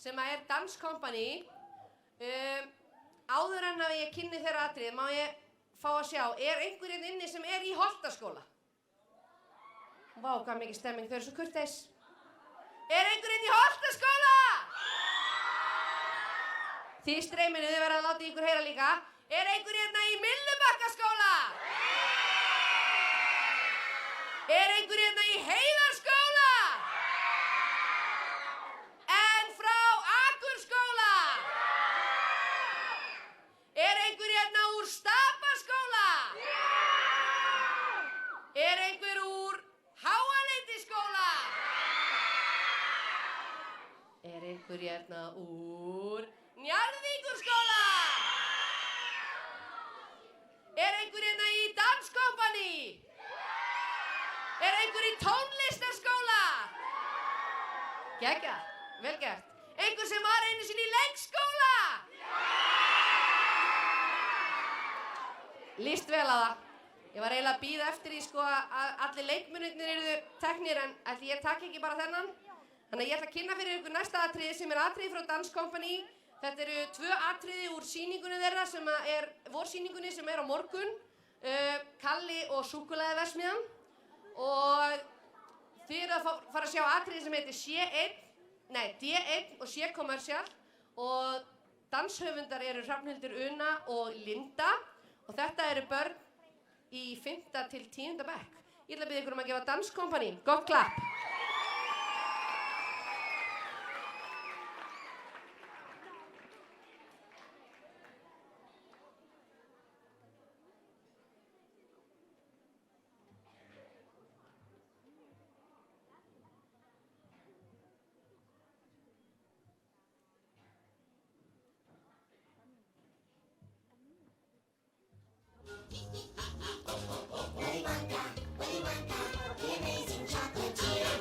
sem er danskompani. Áður en að ég kynni þeirra atriði má ég fá að sjá, er einhverjum inni sem er í Holtaskóla? Vá, hvað mikið stemming, þau eru svo kurteis. Er einhverjum í Holtaskóla? Þið streyminu, þið verða að láta ykkur heyra líka. Er einhver hérna í Myllubakkaskóla? Er einhver hérna í Heiðarskóla? En frá Akurskóla? Er einhver hérna úr Stapaskóla? Er einhver úr Háaleitisskóla? Er einhver hérna úr Njarðvíkurskóla? Er einhver hérna í danskompani? Er einhver í tónlistarskóla? Geggjað, vel gert. Einhver sem var einu sinni í leikskóla? Líst vel á það. Ég var eiginlega að bíða eftir því að allir leikmunirnir eru teknir en ætli ég takk ekki bara þennan. Þannig að ég ætla að kynna fyrir ykkur næsta atriði sem er atriði frá danskompani. Þetta eru 2 atriði úr sýningunni þeirra sem er vorsýningunni sem er á morgun. Kalli og súkkulaðiverksmiðjan. Og þið eru að fara að sjá atriði sem heitir D1 og C-Commercial. Og danshöfundar eru Hrafnhildur Una og Linda. Og þetta eru börn í 5. til 10. bekk. Ég ætla að biðja ykkur að gefa danskompani gott klapp. Willy Wonka, the amazing chocolatier.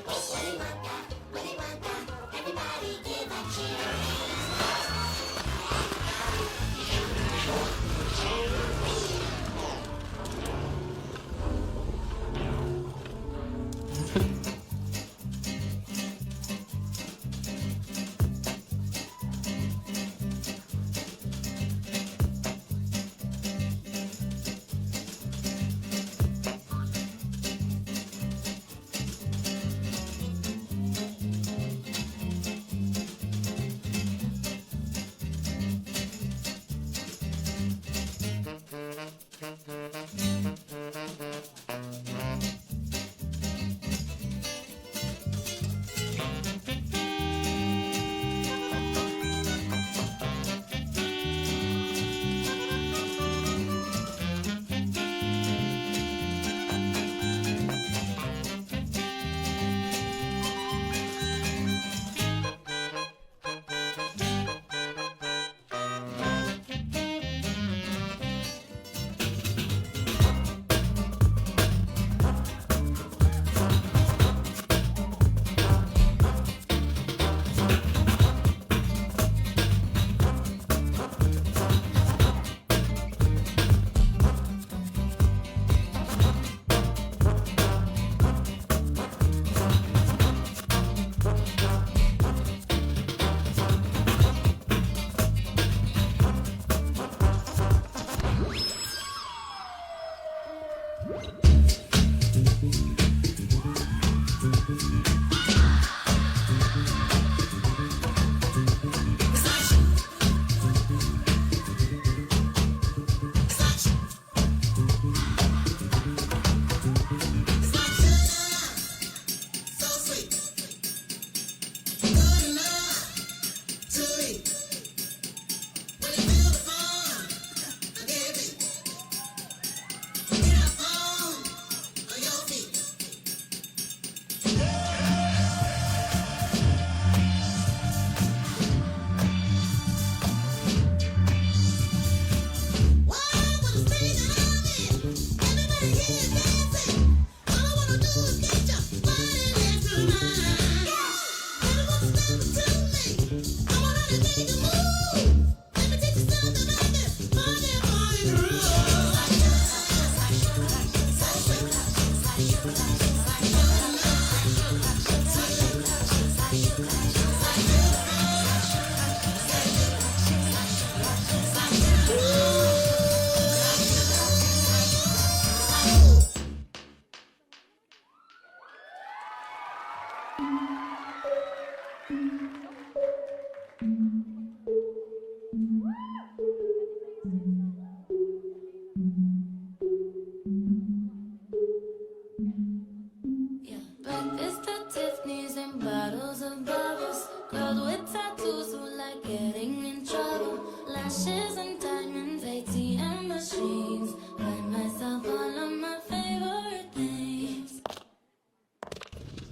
Write myself all of my favorite things.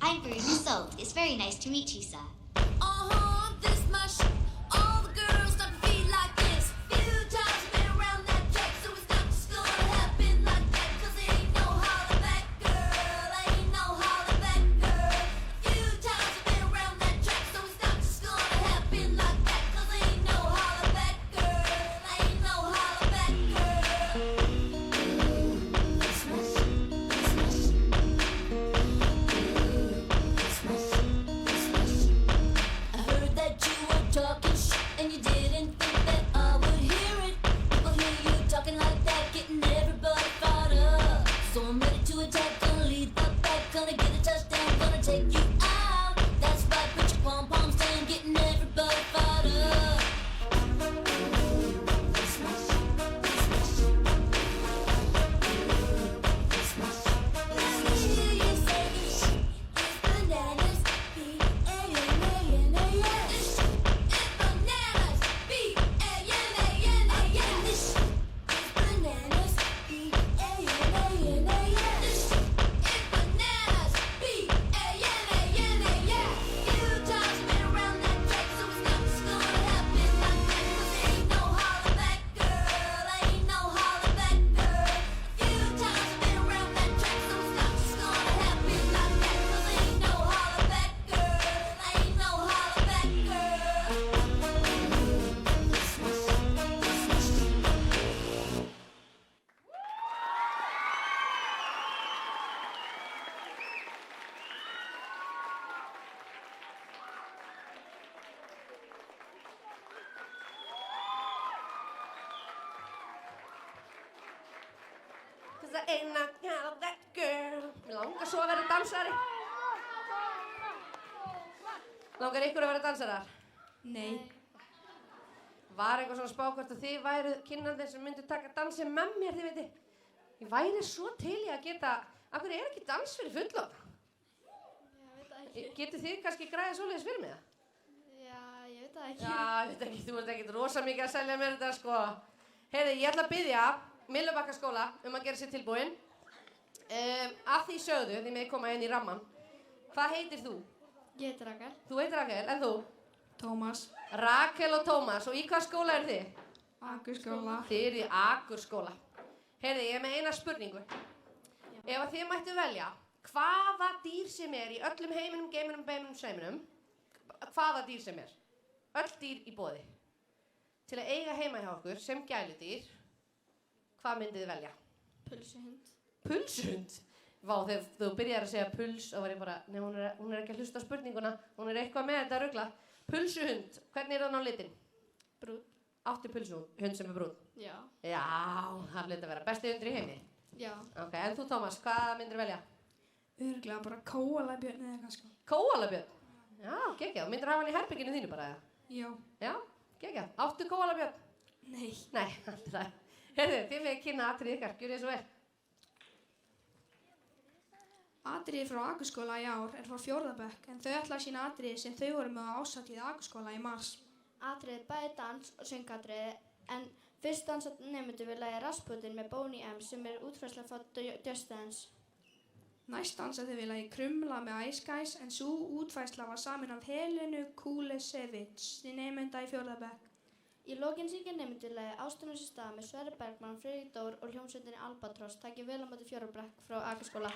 I'm Bruno Soul. It's very nice to meet you, sir. This my shit. All the girls start to feel like this. Few times I've been around that track, so it's not just gonna happen like that. 'Cause ain't no holler back, girl. Ain't no holler back, girl. Few times I've been around that track, so it's not just gonna happen like that. 'Cause ain't no holler back, girl. Ain't no holler back, girl. That's my shit. That's my shit. That's my shit. That's my shit. I heard that you were talking shit and you didn't think that I would hear it. People hear you talking like that, getting everybody fired up. So I'm ready to attack, gonna lead the back, gonna get a touchdown, gonna take you out. That's right, put your pom-poms down, getting everybody fired up. That's my shit, that's my shit. That's my shit, that's my shit. Hear you say this shit is bananas, B-A-N-A-N-A-N-A. This shit is bananas, B-A-N-A-N-A-N. This shit is bananas, B-A-N-A-N-A-N. This shit is bananas, B-A-N-A-N-A-N. Few times I've been around that track, so it's not just gonna happen like that. 'Cause ain't no holler back, girl. Ain't no holler back, girl. Few times I've been around that track, so it's not just gonna happen like that. 'Cause ain't no holler back, girl. Ain't no holler back, girl. That's my shit. That's my shit. Cause I ain't not holler back, girl. Mér langar svo að vera dansari. Langar ykkur að vera dansarar? Nei. Var eitthvað svona spá hvort að þið væruð kynnandi sem myndu taka dansið með mér, þið veitir? Ég væri svo til í að geta... Af hverju er ekki dans fyrir fullorðna? Ég veit það ekki. Getið þið kannski græðið svoleiðis fyrir mig það? Já, ég veit það ekki. Já, ég veit ekki, þú ert ekkert rosa mikið að selja mér þetta, sko. Heyrðu, ég ætla að biðja Myllubakkaskóla að gera sér tilbúinn. Að því sögðu, þið með koma inn í ramman. Hvað heitir þú? Ég heiti Rakel. Þú heitir Rakel, en þú? Tómas. Rakel og Tómas, og í hvað skóla eru þið? Akurskóla. Þið eru í Akurskóla. Heyrðu, ég er með eina spurningu. Ef að þið mættu velja, hvaða dýr sem er í öllum heiminum, geiminum, beiminum, sveiminum, hvaða dýr sem er, öll dýr í boði, til að eiga heima hjá okkur sem gæludýr, hvað myndið þið velja? Pulsuhund. Pulsuhund? Vá, þegar þú byrjar að segja puls, þá var ég bara, nei, hún er ekki að hlusta á spurninguna, hún er eitthvað með þetta rugla. Pulsuhund, hvernig er hann á litin? Brún. Áttu pulsuhund sem er brún? Já. Já, það hljóta að vera besti hundur í heimi. Já. Ok, en þú Tómas, hvað myndir velja? Örugglega bara kóalabjörn eða eitthvað sko. Kóalabjörn? Já, geggjað. Myndir hafa hann í herberginu þínu bara, eða? Já. Já, geggjað. Áttu kóalabjörn? Nei. Nei, alltaf það. Heyrðu, þið með kynna atrið ykkar, gjörið þið svo vel. Atriði frá Akurskóla í ár er frá 4. bekk en þau ætla að sýna atriði sem þau voru með á ásatíð Akurskóla í mars. Atriði bæði dans og söngatriði en fyrst dansat nefndu við lagið Rasputin með Boney M sem er útfærsla frá Just Dance. Næst dansaði við lagið Krumla með Ice Guys en svo útfærsla var samin af Helenu Kulesevich, nemenda í 4. bekk. Í lokin syngja nefndu lagið Ástin á sér stað með Sverrir Bergmann, Friðrik Dór og hljómsveitinni Albatross. Takk vel á móti 4. bekk frá Akurskóla.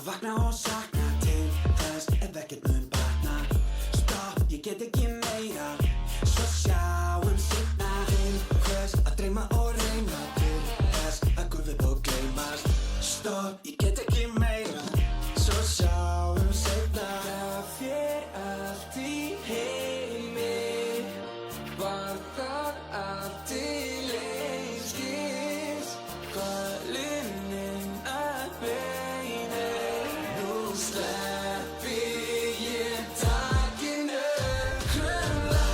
Að vakna og sakna til þess ef ekkert mun batna. Stopp, ég get ekki meira, svo sjáum seinna. Til hvers að dreyma og reyna, til þess að gufa upp og gleymast. Stopp, ég get ekki meira, svo sjáum seinna. Gaf þér allt í heimi, var það allt til einskis. Hvað lunnin að beini, nú sleppi ég takinu. Krumla,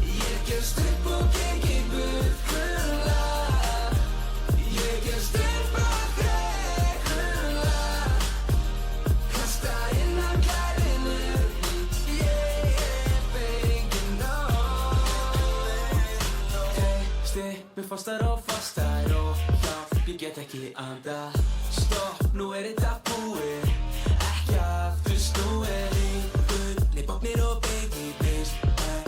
ég gefst upp og geng í burt. Krumla, ég gefst upp á þig. Krumla, kasta inn á kælinu. Ég fengið nóg. Stippi fastar og fastar og hjálp, ég get ekki andað. Stopp, nú þetta búið, ekki aftur snúið. Í bóknir og baby bitch,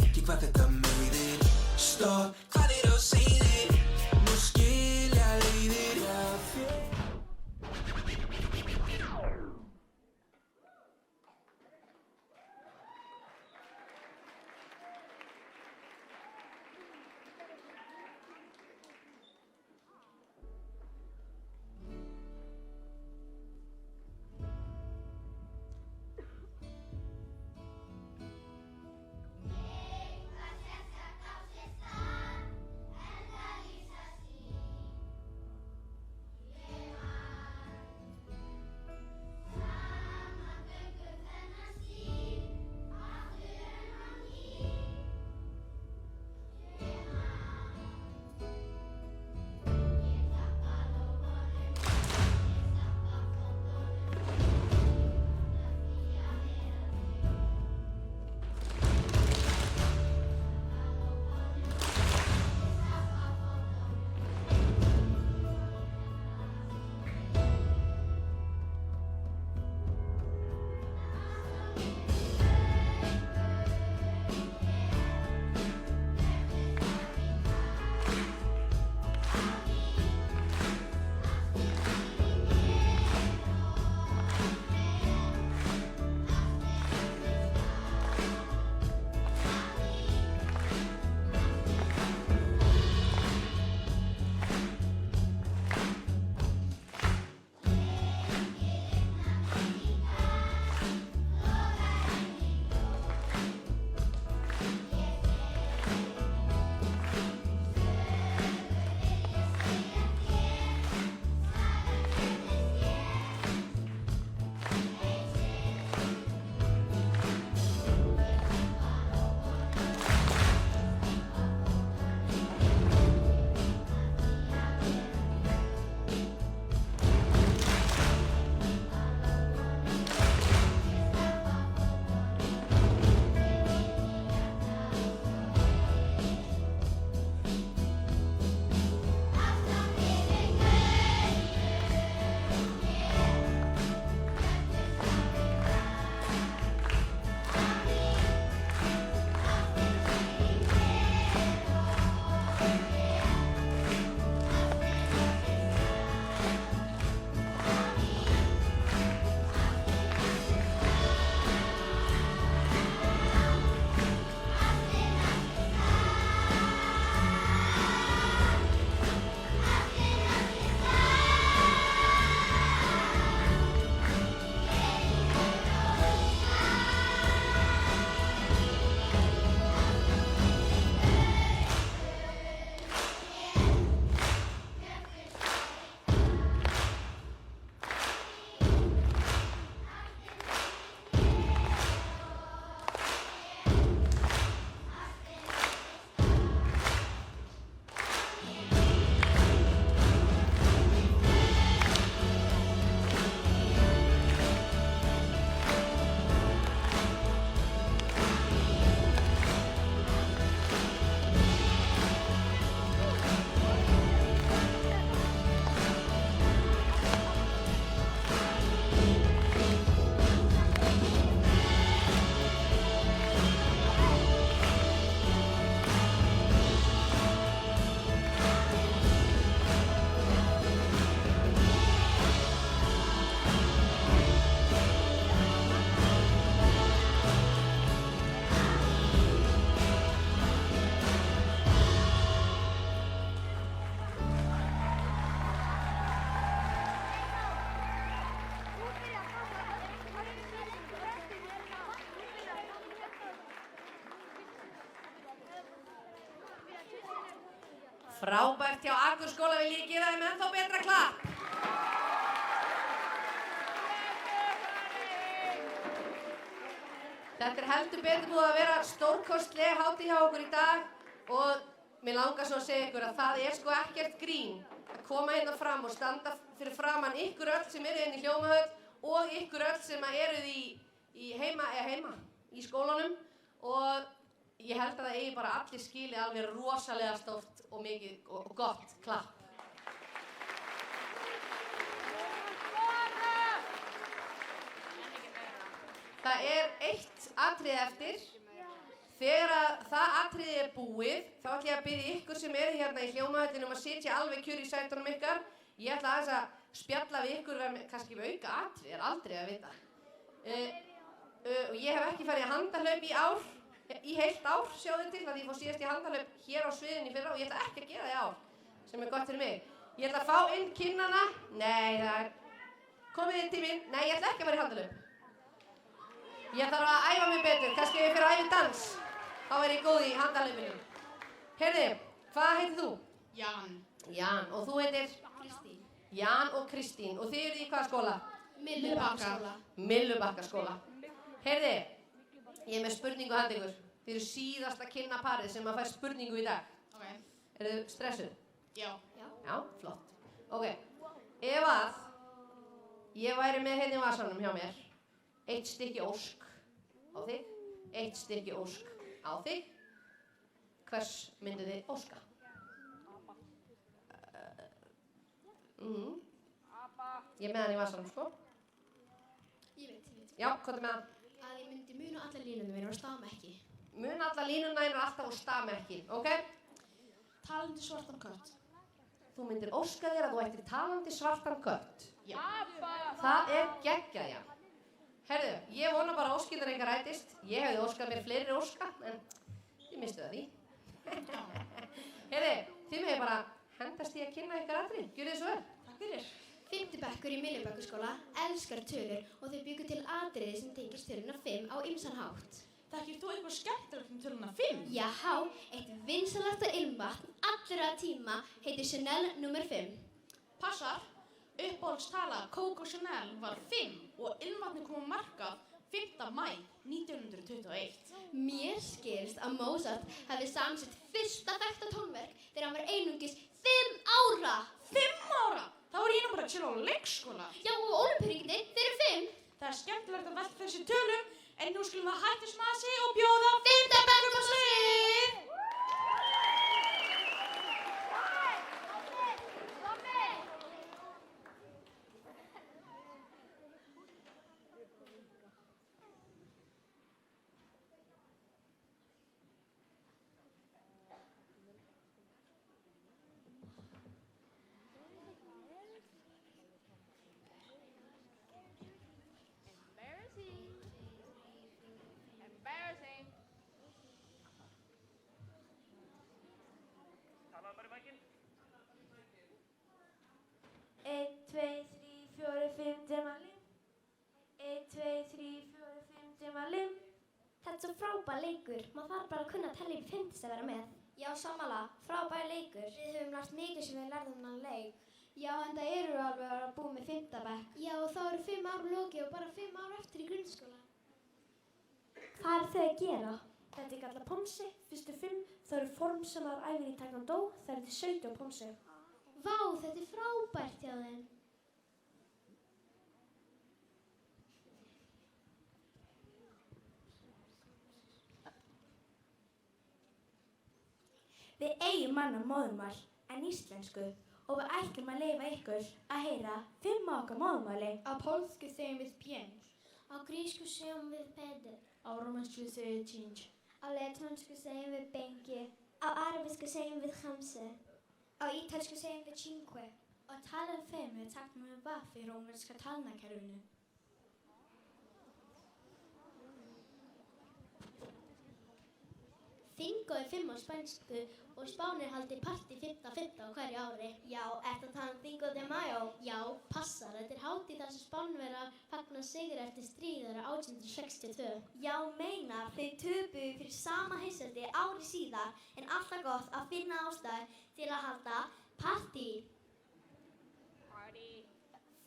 ekki hvað þetta meiðir. Stopp, hvað á seiðir, nú skilja leiðir. Eitthvað sérstakt á sér stað, en Frábært hjá Akurskóla, vil ég gefa þeim ennþá betra klapp. Þetta heldur betur búið að vera stórkostleg hátíð hjá okkur í dag og mér langar svo að segja ykkur að það er ekkert grín að koma hérna fram og standa fyrir framann ykkur öll sem eru hérna í Hljómahöll og ykkur öll sem eruð í heima í skólanum og ég held að það eigi bara allir skilið alveg rosalega stórt og mikið og gott klapp. Það er eitt atriði eftir. Þegar það atriði er búið, þá ætla ég að biðja ykkur sem eru hérna í Hljómahöllinni að sitja alveg kjur í sætunum ykkar. Ég ætla aðeins að spjalla við ykkur kannski við auka atriði, er aldrei að vita. Ég hef ekki farið í handahlaup í heilt ár, sjáðu til, að ég fór síðast í handahlaup hér á sviðinu í fyrra og ég ætla ekki að gera það í ár, sem er gott fyrir mig. Ég ætla að fá inn kinnana. Nei, það er komið inn tíminn. Nei, ég ætla ekki að fara í handahlaup. Ég þarf að æfa mig betur, kannski ef ég fyrir að æfa í dans. Þá er ég góð í handahlaupinu. Heyrðu, hvað heitir þú? Jan. Jan, og þú heitir? Kristín. Jan og Kristín. Og þið eruð í hvaða skóla? Myllubakkaskóla. Myllubakkaskóla. Heyrðu, ég er með spurningu handa ykkur. Þið eru síðasta kynnaparið sem að fær spurningu í dag. Ok. Eru þið stressuð? Já. Já, flott. Ok, ef að ég væri með hérna í vasanum hjá mér, 1 stykki ósk á þig, 1 stykki ósk á þig, hvers myndu þið óska? Ég er með hann í vasanum, sko. Ég veit. Já, hvað er með hann? Að ég myndi muna allar línuna mínar og stafmerki. Muna allar línuna þínar alltaf og stafmerki, ok? Talandi svartan kött. Þú myndir óska þér að þú ættir talandi svartan kött. Já. Það er geggjað, já. Herðu, ég vona bara að óskirnar engar rætist. Ég hefði óskað mér fleiri óska, en ég mistu það því. Herðu, þið megið bara hendast í að kynna ykkar atrið. Gjörið þið svo vel. Takk fyrir. 5. bekkur í Myllubakkaskóla elskar tölur og þau byggu til atriði sem tengist töluna 5 á ýmsan hátt. Þekkir þú eitthvað skemmtilegt um töluna 5? Jáhá, eitt vinsalasta ilmvatn allra tíma heitir Chanel nr. 5. Passar. Uppáhaldstala Coco Chanel var 5 og ilmvatnið kom á markað 5. maí 1921. Mér skilst að Mozart hefði samsett fyrsta þekkta tónverk þegar hann var einungis 5 ára. 5 ára? Þá var ég nú bara til á leikskóla. Já, og ólympíuleikarnir, þeir eru 5. Það er skemmtilegt að velta þessi tölum, en nú skulum við hætta smasi og bjóða 5. bekkum á svið! Þetta er svo frábær leikur. Maður þarf bara að kunna að tella í 5 til að vera með. Já, sammála. Frábær leikur. Við höfum lært mikið sem við lærðum þennan leik. Já, en það eru alveg að búa með 5. bekk. Já, og þá eru 5 ár lokið og bara 5 ár eftir í grunnskóla. Hvað eru þau að gera? Þetta er kallað ponsi. Fyrstu 5, það eru formsamar æfir í taekwondo. Það eru til 17 ponsi. Vá, þetta er frábært hjá þeim. Við eigum annan móðurmál en íslensku og við ætlum að leyfa ykkur að heyra 5 okkar móðurmáli. Á pólsku segjum við pięć. Á grísku segjum við peder. Á rómensku segjum við 10. Á letonsku segjum við bengi. Á arabisku segjum við khamse. Á ítalsku segjum við cinque. Og talan 5 er takt með vaff í rómverska talnakerfinu. Bingo er 5 á spænsku og Spánir haldi partí 5.5. á hverju ári. Já, ertu að tala um Bingo de Mayo? Já, passar. Þetta er hátíð þar sem Spánverjar fagna sigri eftir stríð árið 1862. Já, meinar, þeir töpuðu fyrir sama heimsveldi ári síðar en alltaf gott að finna ástæður til að halda partí.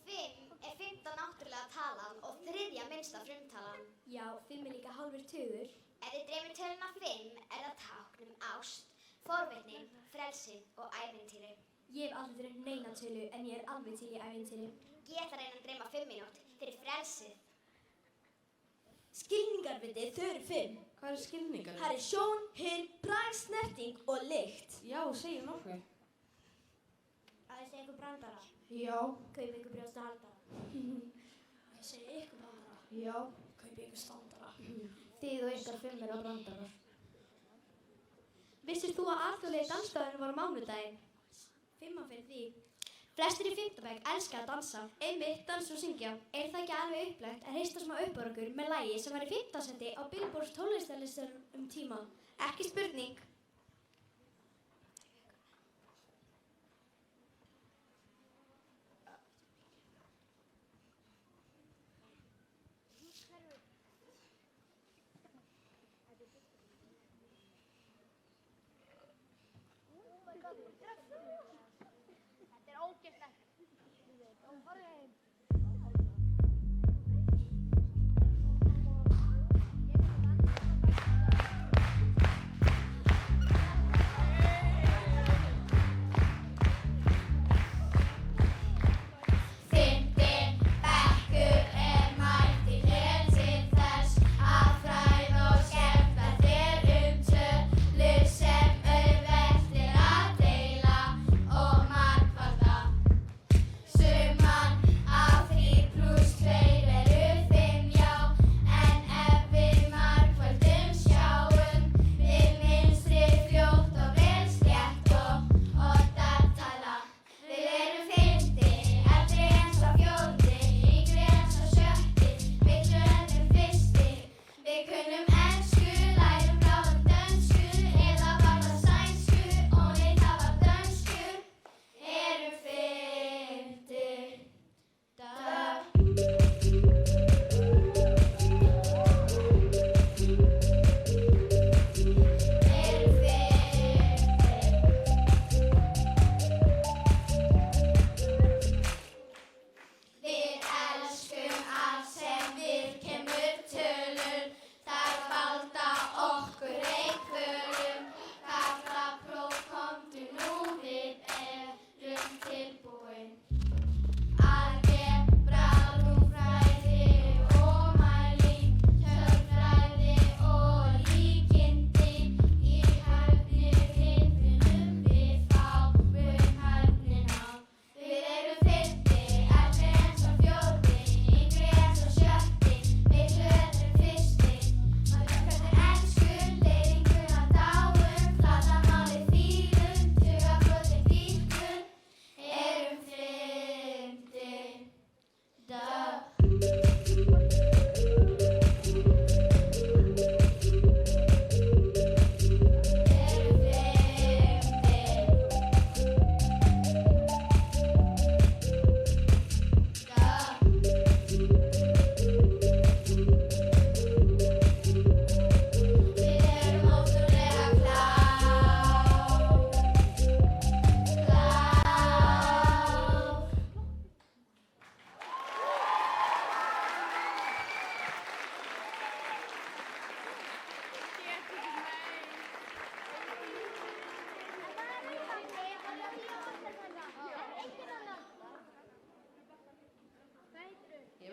5 er 15 náttúrulega talan og 3. minnsta frumtalan. Já, 5 er líka hálfur tugur. Ef þið dreymir töluna 5 er það tákn ást, forvitni, frelsi og ævintýri. Ég hef aldrei dreymt neina tölu en ég alveg til í ævintýri. Ég ætla að reyna að dreyma 5 mínútur fyrir frelsið. Skilningarviti, þau eru 5. Hvað eru skilningar? Það er sjón, hinn, bragð, snerting og lykt. Já, segir nokkuð. Að ég segi ykkur brandara. Já. Kaupi ykkur brjósta haldara. Að ég segi ykkur brandara. Já. Kaupi ykkur standara. Þið og ykkar 5 á brandarar. Vissir þú að alþjóðlegi dansdagurinn var á mánudaginn? 5 fyrir því. Flestir í 5. bekk elska að dansa, einmitt dansa og syngja. Er það ekki alveg upplagt að hrista smá upp á okkur með lagi sem var í 5. sæti á Billboards tónlistarlistanum tíma? Ekki spurning. Þetta er ógeðslegt. Farðu heim.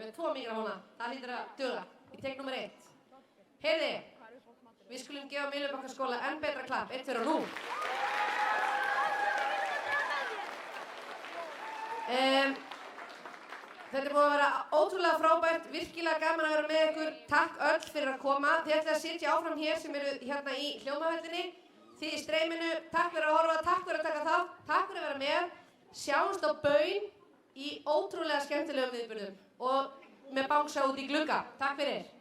með 2 mikrofóna. Það hlýtur að duga. Ég tek nummer 1. Heyrði, við skulum gefa Myllubakkaskóla enn betra klapp. 1 fyrir og nú. Þetta er búið að vera ótrúlega frábært, virkilega gaman að vera með ykkur. Takk öll fyrir að koma. Þið ætlið að sitja áfram hér sem eru hérna í hljómavellinni. Þið í streyminu, takk fyrir að horfa, takk fyrir að taka þátt, takk fyrir að vera með. Sjáumst á Baun í ótrúlega skemmtilegum viðburðum og með bangsa út í glugga. Takk fyrir.